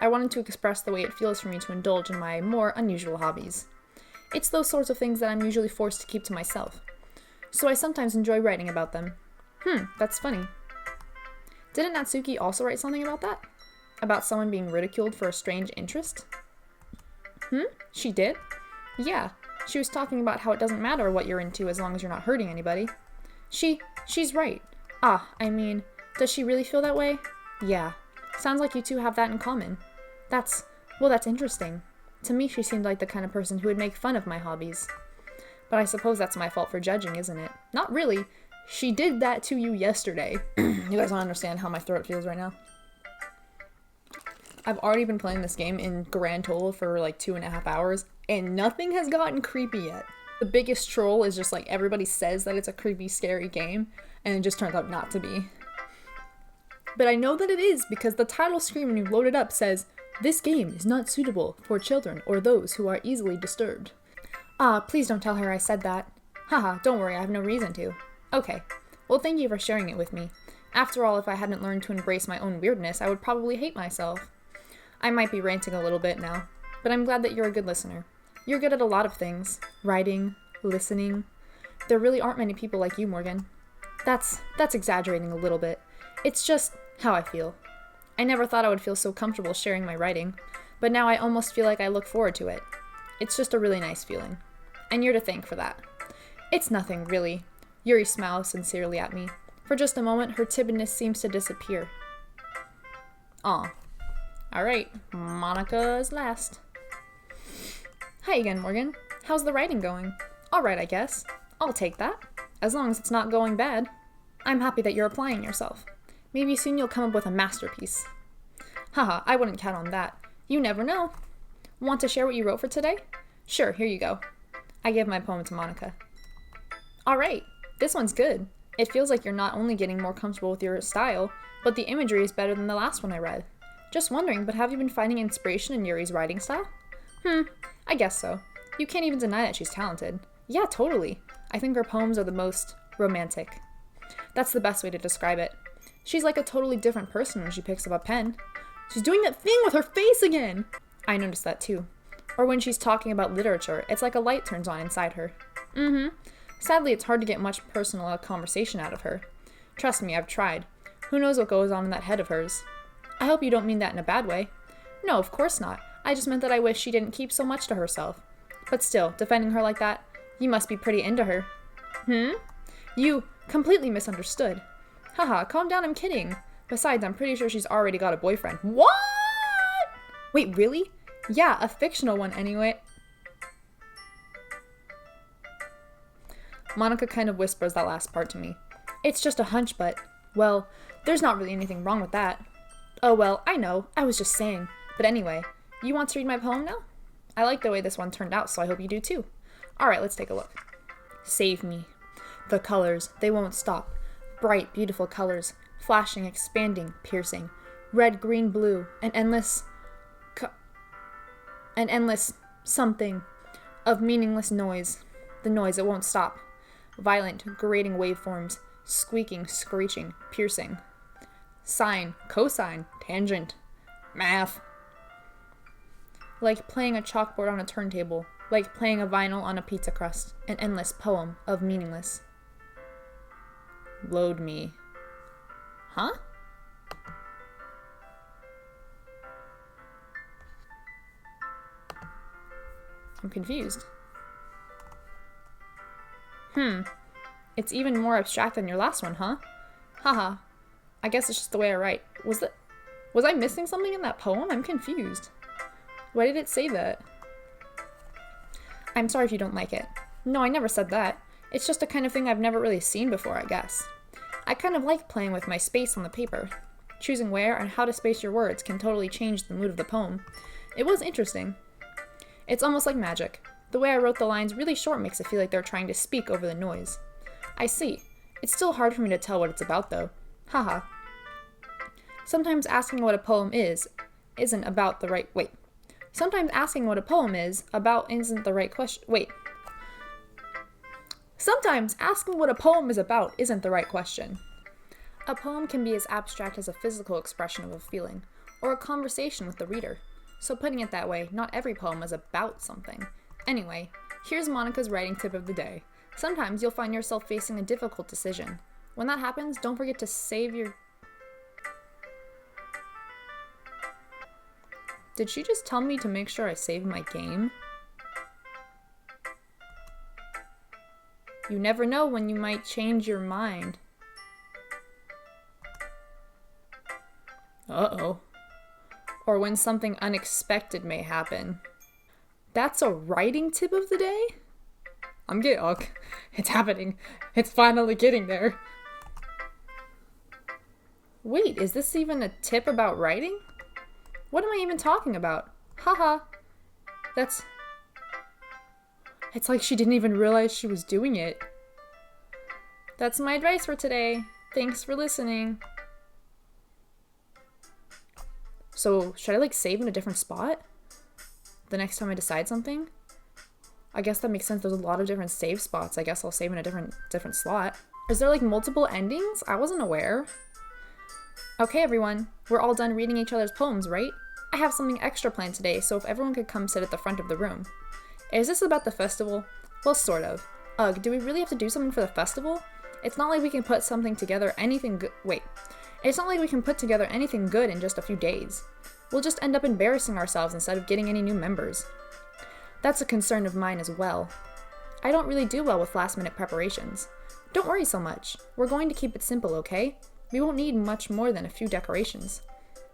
I wanted to express the way it feels for me to indulge in my more unusual hobbies. It's those sorts of things that I'm usually forced to keep to myself, so I sometimes enjoy writing about them. That's funny. Didn't Natsuki also write something about that? About someone being ridiculed for a strange interest? She did? Yeah, she was talking about how it doesn't matter what you're into as long as you're not hurting anybody. She's right. I mean, does she really feel that way? Yeah. Sounds like you two have that in common. That's interesting. To me, she seemed like the kind of person who would make fun of my hobbies. But I suppose that's my fault for judging, isn't it? Not really. She did that to you yesterday. You guys don't understand how my throat feels right now. I've already been playing this game in grand total for like 2.5 hours, and nothing has gotten creepy yet. The biggest troll is just like everybody says that it's a creepy, scary game, and it just turns out not to be. But I know that it is because the title screen when you load it up says, "This game is not suitable for children or those who are easily disturbed." Please don't tell her I said that. Haha, don't worry, I have no reason to. Okay, well thank you for sharing it with me. After all, if I hadn't learned to embrace my own weirdness, I would probably hate myself. I might be ranting a little bit now, but I'm glad that you're a good listener. You're good at a lot of things. Writing, listening. There really aren't many people like you, Morgan. That's exaggerating a little bit. It's just how I feel. I never thought I would feel so comfortable sharing my writing, but now I almost feel like I look forward to it. It's just a really nice feeling. And you're to thank for that. It's nothing, really. Yuri smiles sincerely at me. For just a moment, her timidness seems to disappear. Aw. Alright, Monica's last. Hi again, Morgan. How's the writing going? Alright, I guess. I'll take that. As long as it's not going bad. I'm happy that you're applying yourself. Maybe soon you'll come up with a masterpiece. Haha, I wouldn't count on that. You never know. Want to share what you wrote for today? Sure, here you go. I give my poem to Monica. Alright, this one's good. It feels like you're not only getting more comfortable with your style, but the imagery is better than the last one I read. Just wondering, but have you been finding inspiration in Yuri's writing style? I guess so. You can't even deny that she's talented. Yeah, totally. I think her poems are the most romantic. That's the best way to describe it. She's like a totally different person when she picks up a pen. She's doing that thing with her face again! I noticed that too. Or when she's talking about literature, it's like a light turns on inside her. Sadly, it's hard to get much personal conversation out of her. Trust me, I've tried. Who knows what goes on in that head of hers? I hope you don't mean that in a bad way. No, of course not. I just meant that I wish she didn't keep so much to herself. But still, defending her like that, you must be pretty into her. You completely misunderstood. Haha, calm down, I'm kidding. Besides, I'm pretty sure she's already got a boyfriend. What? Wait, really? Yeah, a fictional one anyway. Monica kind of whispers that last part to me. It's just a hunch, but, well, there's not really anything wrong with that. Oh well, I know, I was just saying. But anyway, you want to read my poem now? I like the way this one turned out, so I hope you do too. Alright, let's take a look. Save me. The colors, they won't stop. Bright, beautiful colors. Flashing, expanding, piercing. Red, green, blue. An endless something of meaningless noise. The noise, it won't stop. Violent, grating waveforms. Squeaking, screeching, piercing. Sine, cosine, tangent. Math. Like playing a chalkboard on a turntable. Like playing a vinyl on a pizza crust. An endless poem of meaningless. Load me. Huh? I'm confused. It's even more abstract than your last one, huh? Haha. I guess it's just the way I write. Was I missing something in that poem? I'm confused. Why did it say that? I'm sorry if you don't like it. No, I never said that. It's just a kind of thing I've never really seen before, I guess. I kind of like playing with my space on the paper. Choosing where and how to space your words can totally change the mood of the poem. It was interesting. It's almost like magic. The way I wrote the lines really short makes it feel like they're trying to speak over the noise. I see. It's still hard for me to tell what it's about, though. Haha. Sometimes asking what a poem is isn't about the right... Wait. Sometimes asking what a poem is about isn't the right question. Wait. Sometimes asking what a poem is about isn't the right question. A poem can be as abstract as a physical expression of a feeling, or a conversation with the reader. So putting it that way, not every poem is about something. Anyway, here's Monica's writing tip of the day. Sometimes you'll find yourself facing a difficult decision. When that happens, don't forget to save your... Did she just tell me to make sure I save my game? You never know when you might change your mind. Uh-oh. Or when something unexpected may happen. That's a writing tip of the day? It's happening. It's finally getting there. Wait, is this even a tip about writing? What am I even talking about? Haha. It's like she didn't even realize she was doing it. That's my advice for today. Thanks for listening. So, should I save in a different spot? The next time I decide something? I guess that makes sense. There's a lot of different save spots. I guess I'll save in a different slot. Is there multiple endings? I wasn't aware. Okay, everyone. We're all done reading each other's poems, right? I have something extra planned today, so if everyone could come sit at the front of the room. Is this about the festival? Well, sort of. Ugh, do we really have to do something for the festival? It's not like we can put something together It's not like we can put together anything good in just a few days. We'll just end up embarrassing ourselves instead of getting any new members. That's a concern of mine as well. I don't really do well with last-minute preparations. Don't worry so much. We're going to keep it simple, okay? We won't need much more than a few decorations.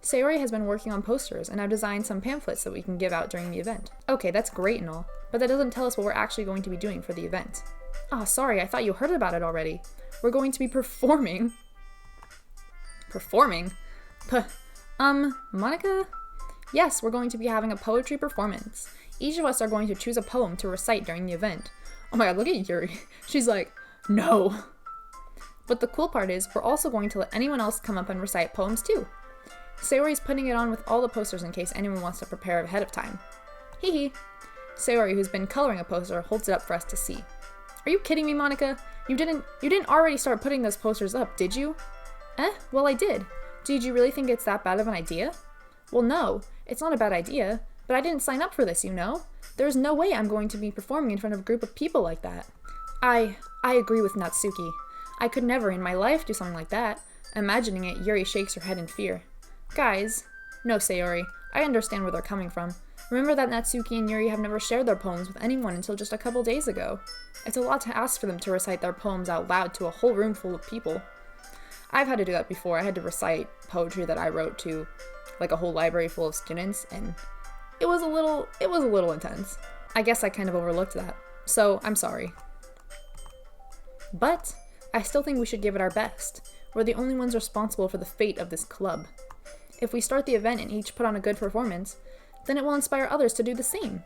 Sayori has been working on posters, and I've designed some pamphlets that we can give out during the event. Okay, that's great and all, but that doesn't tell us what we're actually going to be doing for the event. Ah, sorry, I thought you heard about it already. We're going to be performing. Performing? Monica? Yes, we're going to be having a poetry performance. Each of us are going to choose a poem to recite during the event. Oh my god, look at Yuri. She's like, no. But the cool part is, we're also going to let anyone else come up and recite poems too. Sayori's putting it on with all the posters in case anyone wants to prepare ahead of time. Hee hee. Sayori, who's been coloring a poster, holds it up for us to see. Are you kidding me, Monica? You didn't already start putting those posters up, did you? Well, I did. Did you really think it's that bad of an idea? Well, no, it's not a bad idea, but I didn't sign up for this, you know? There's no way I'm going to be performing in front of a group of people like that. I agree with Natsuki. I could never in my life do something like that. Imagining it, Yuri shakes her head in fear. Guys. No, Sayori. I understand where they're coming from. Remember that Natsuki and Yuri have never shared their poems with anyone until just a couple days ago. It's a lot to ask for them to recite their poems out loud to a whole room full of people. I've had to do that before. I had to recite poetry that I wrote to a whole library full of students, and it was a little intense. I guess I kind of overlooked that. So, I'm sorry. But I still think we should give it our best. We're the only ones responsible for the fate of this club. If we start the event and each put on a good performance, then it will inspire others to do the same.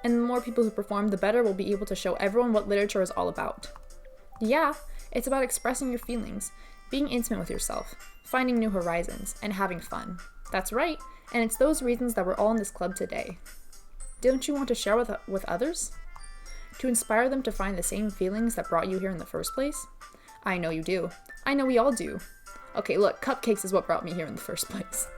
And the more people who perform, the better we'll be able to show everyone what literature is all about. Yeah, it's about expressing your feelings, being intimate with yourself, finding new horizons, and having fun. That's right, and it's those reasons that we're all in this club today. Don't you want to share with others? To inspire them to find the same feelings that brought you here in the first place? I know you do. I know we all do. Okay, look, cupcakes is what brought me here in the first place.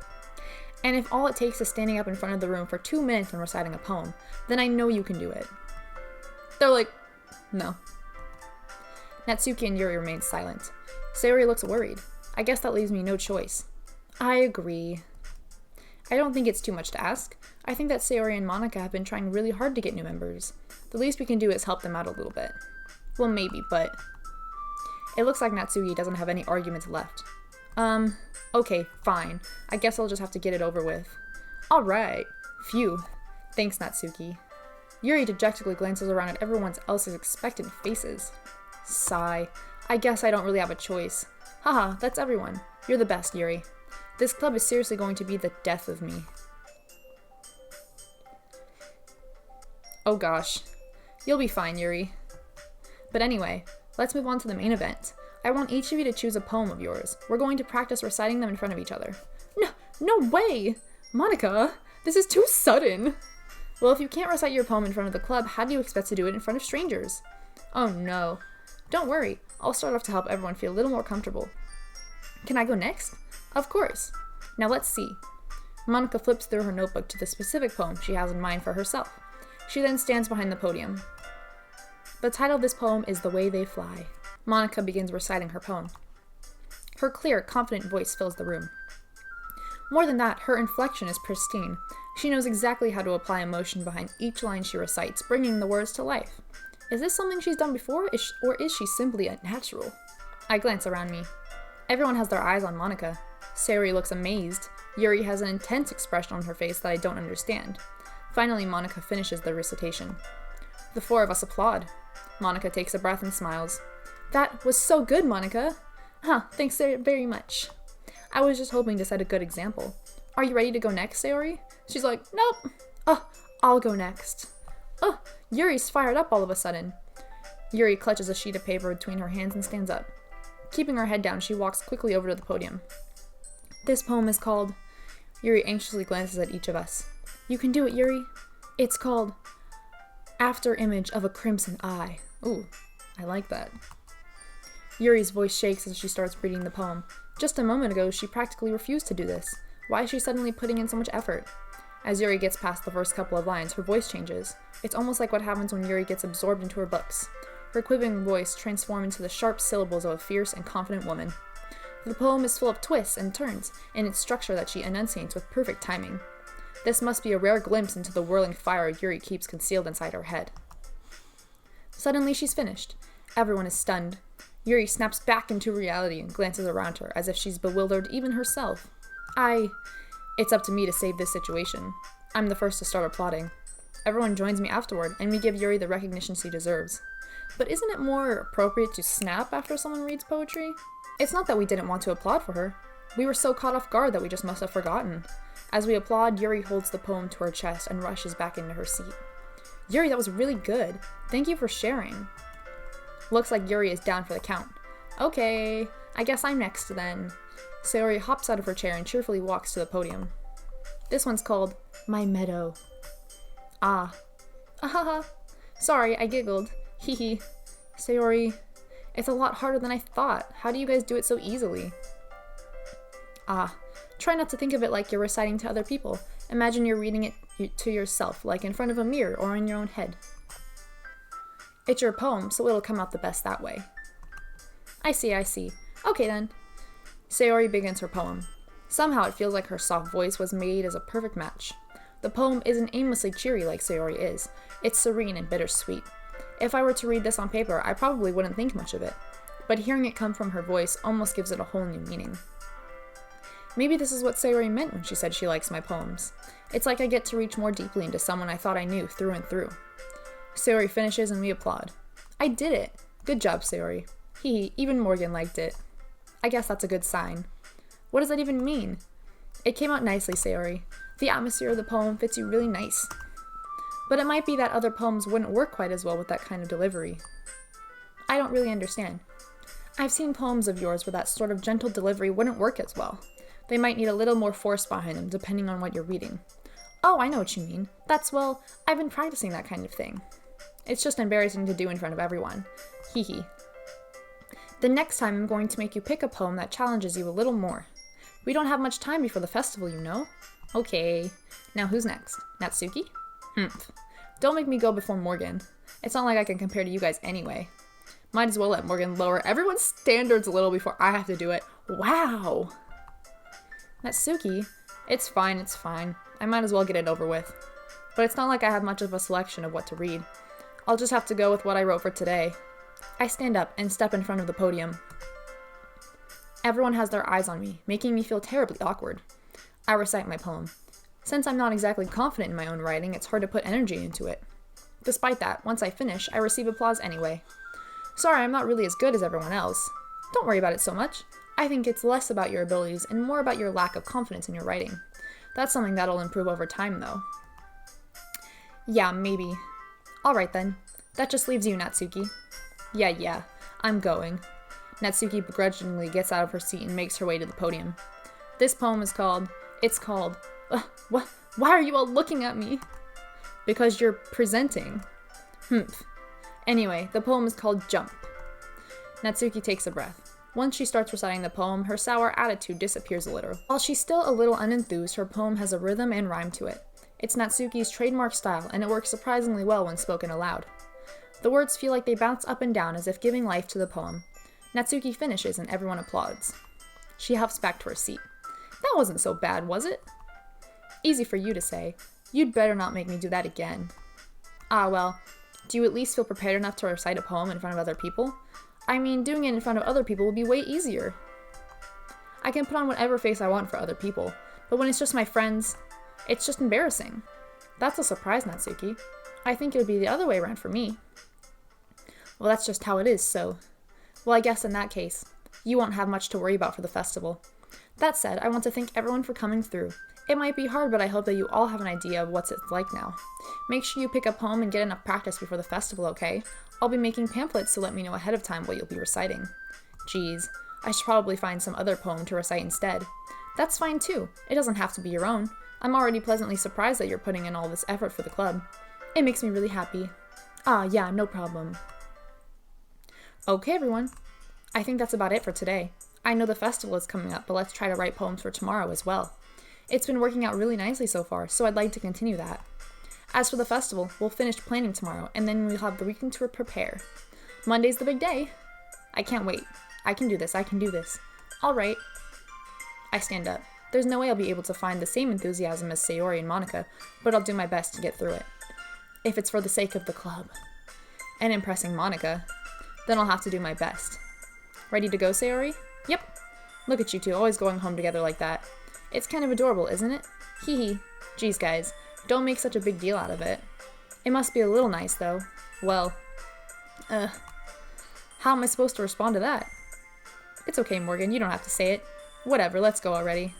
And if all it takes is standing up in front of the room for 2 minutes and reciting a poem, then I know you can do it. They're like, no. Natsuki and Yuri remain silent. Sayori looks worried. I guess that leaves me no choice. I agree. I don't think it's too much to ask. I think that Sayori and Monica have been trying really hard to get new members. The least we can do is help them out a little bit. Well, maybe, but... It looks like Natsuki doesn't have any arguments left. Okay, fine. I guess I'll just have to get it over with. Alright. Phew. Thanks, Natsuki. Yuri dejectedly glances around at everyone else's expectant faces. Sigh. I guess I don't really have a choice. Haha, that's everyone. You're the best, Yuri. This club is seriously going to be the death of me. Oh gosh. You'll be fine, Yuri. But anyway, let's move on to the main event. I want each of you to choose a poem of yours. We're going to practice reciting them in front of each other. No way! Monica, this is too sudden! Well, if you can't recite your poem in front of the club, how do you expect to do it in front of strangers? Oh no. Don't worry, I'll start off to help everyone feel a little more comfortable. Can I go next? Of course. Now let's see. Monica flips through her notebook to the specific poem she has in mind for herself. She then stands behind the podium. The title of this poem is The Way They Fly. Monica begins reciting her poem. Her clear, confident voice fills the room. More than that, her inflection is pristine. She knows exactly how to apply emotion behind each line she recites, bringing the words to life. Is this something she's done before, or is she simply a natural? I glance around me. Everyone has their eyes on Monica. Sayori looks amazed. Yuri has an intense expression on her face that I don't understand. Finally, Monica finishes the recitation. The four of us applaud. Monica takes a breath and smiles. That was so good, Monica. Thanks very much. I was just hoping to set a good example. Are you ready to go next, Sayori? She's like, nope. I'll go next. Yuri's fired up all of a sudden. Yuri clutches a sheet of paper between her hands and stands up. Keeping her head down, she walks quickly over to the podium. This poem is called... Yuri anxiously glances at each of us. You can do it, Yuri. It's called After Image of a Crimson Eye. Ooh, I like that. Yuri's voice shakes as she starts reading the poem. Just a moment ago, she practically refused to do this. Why is she suddenly putting in so much effort? As Yuri gets past the first couple of lines, her voice changes. It's almost like what happens when Yuri gets absorbed into her books. Her quivering voice transforms into the sharp syllables of a fierce and confident woman. The poem is full of twists and turns in its structure that she enunciates with perfect timing. This must be a rare glimpse into the whirling fire Yuri keeps concealed inside her head. Suddenly she's finished. Everyone is stunned. Yuri snaps back into reality and glances around her as if she's bewildered even herself. It's up to me to save this situation. I'm the first to start applauding. Everyone joins me afterward, and we give Yuri the recognition she deserves. But isn't it more appropriate to snap after someone reads poetry? It's not that we didn't want to applaud for her. We were so caught off guard that we just must have forgotten. As we applaud, Yuri holds the poem to her chest and rushes back into her seat. Yuri, that was really good. Thank you for sharing. Looks like Yuri is down for the count. Okay, I guess I'm next then. Sayori hops out of her chair and cheerfully walks to the podium. This one's called My Meadow. Sorry, I giggled. Hehe. Sayori, it's a lot harder than I thought. How do you guys do it so easily? Try not to think of it like you're reciting to other people. Imagine you're reading it to yourself, like in front of a mirror or in your own head. It's your poem, so it'll come out the best that way. I see. Okay then. Sayori begins her poem. Somehow it feels like her soft voice was made as a perfect match. The poem isn't aimlessly cheery like Sayori is. It's serene and bittersweet. If I were to read this on paper, I probably wouldn't think much of it. But hearing it come from her voice almost gives it a whole new meaning. Maybe this is what Sayori meant when she said she likes my poems. It's like I get to reach more deeply into someone I thought I knew through and through. Sayori finishes and we applaud. I did it! Good job, Sayori. Even Morgan liked it. I guess that's a good sign. What does that even mean? It came out nicely, Sayori. The atmosphere of the poem fits you really nice. But it might be that other poems wouldn't work quite as well with that kind of delivery. I don't really understand. I've seen poems of yours where that sort of gentle delivery wouldn't work as well. They might need a little more force behind them, depending on what you're reading. Oh, I know what you mean. I've been practicing that kind of thing. It's just embarrassing to do in front of everyone. The next time I'm going to make you pick a poem that challenges you a little more. We don't have much time before the festival, you know? Okay. Now who's next? Natsuki? Don't make me go before Morgan. It's not like I can compare to you guys anyway. Might as well let Morgan lower everyone's standards a little before I have to do it. Wow! Natsuki? It's fine. I might as well get it over with. But it's not like I have much of a selection of what to read. I'll just have to go with what I wrote for today. I stand up and step in front of the podium. Everyone has their eyes on me, making me feel terribly awkward. I recite my poem. Since I'm not exactly confident in my own writing, it's hard to put energy into it. Despite that, once I finish, I receive applause anyway. Sorry, I'm not really as good as everyone else. Don't worry about it so much. I think it's less about your abilities and more about your lack of confidence in your writing. That's something that'll improve over time, though. Yeah, maybe. Alright then. That just leaves you, Natsuki. Yeah, I'm going. Natsuki begrudgingly gets out of her seat and makes her way to the podium. This poem is called... Why are you all looking at me? Because you're presenting. Anyway, the poem is called Jump. Natsuki takes a breath. Once she starts reciting the poem, her sour attitude disappears a little. While she's still a little unenthused, her poem has a rhythm and rhyme to it. It's Natsuki's trademark style, and it works surprisingly well when spoken aloud. The words feel like they bounce up and down as if giving life to the poem. Natsuki finishes and everyone applauds. She huffs back to her seat. That wasn't so bad, was it? Easy for you to say. You'd better not make me do that again. Ah, well, do you at least feel prepared enough to recite a poem in front of other people? I mean, doing it in front of other people would be way easier. I can put on whatever face I want for other people, but when it's just my friends, it's just embarrassing. That's a surprise, Natsuki. I think it would be the other way around for me. Well, that's just how it is, so... Well, I guess in that case, you won't have much to worry about for the festival. That said, I want to thank everyone for coming through. It might be hard, but I hope that you all have an idea of what it's like now. Make sure you pick up home and get enough practice before the festival, okay? I'll be making pamphlets, so let me know ahead of time what you'll be reciting. Geez, I should probably find some other poem to recite instead. That's fine too. It doesn't have to be your own. I'm already pleasantly surprised that you're putting in all this effort for the club. It makes me really happy. Ah, yeah, no problem. Okay, everyone. I think that's about it for today. I know the festival is coming up, but let's try to write poems for tomorrow as well. It's been working out really nicely so far, so I'd like to continue that. As for the festival, we'll finish planning tomorrow, and then we'll have the weekend to prepare. Monday's the big day. I can't wait. I can do this. All right. I stand up. There's no way I'll be able to find the same enthusiasm as Sayori and Monica, but I'll do my best to get through it. If it's for the sake of the club and impressing Monica, then I'll have to do my best. Ready to go, Sayori? Yep. Look at you two, always going home together like that. It's kind of adorable, isn't it? Hee hee. Geez, guys, don't make such a big deal out of it. It must be a little nice, though. Well, how am I supposed to respond to that? It's okay, Morgan, you don't have to say it. Whatever, let's go already.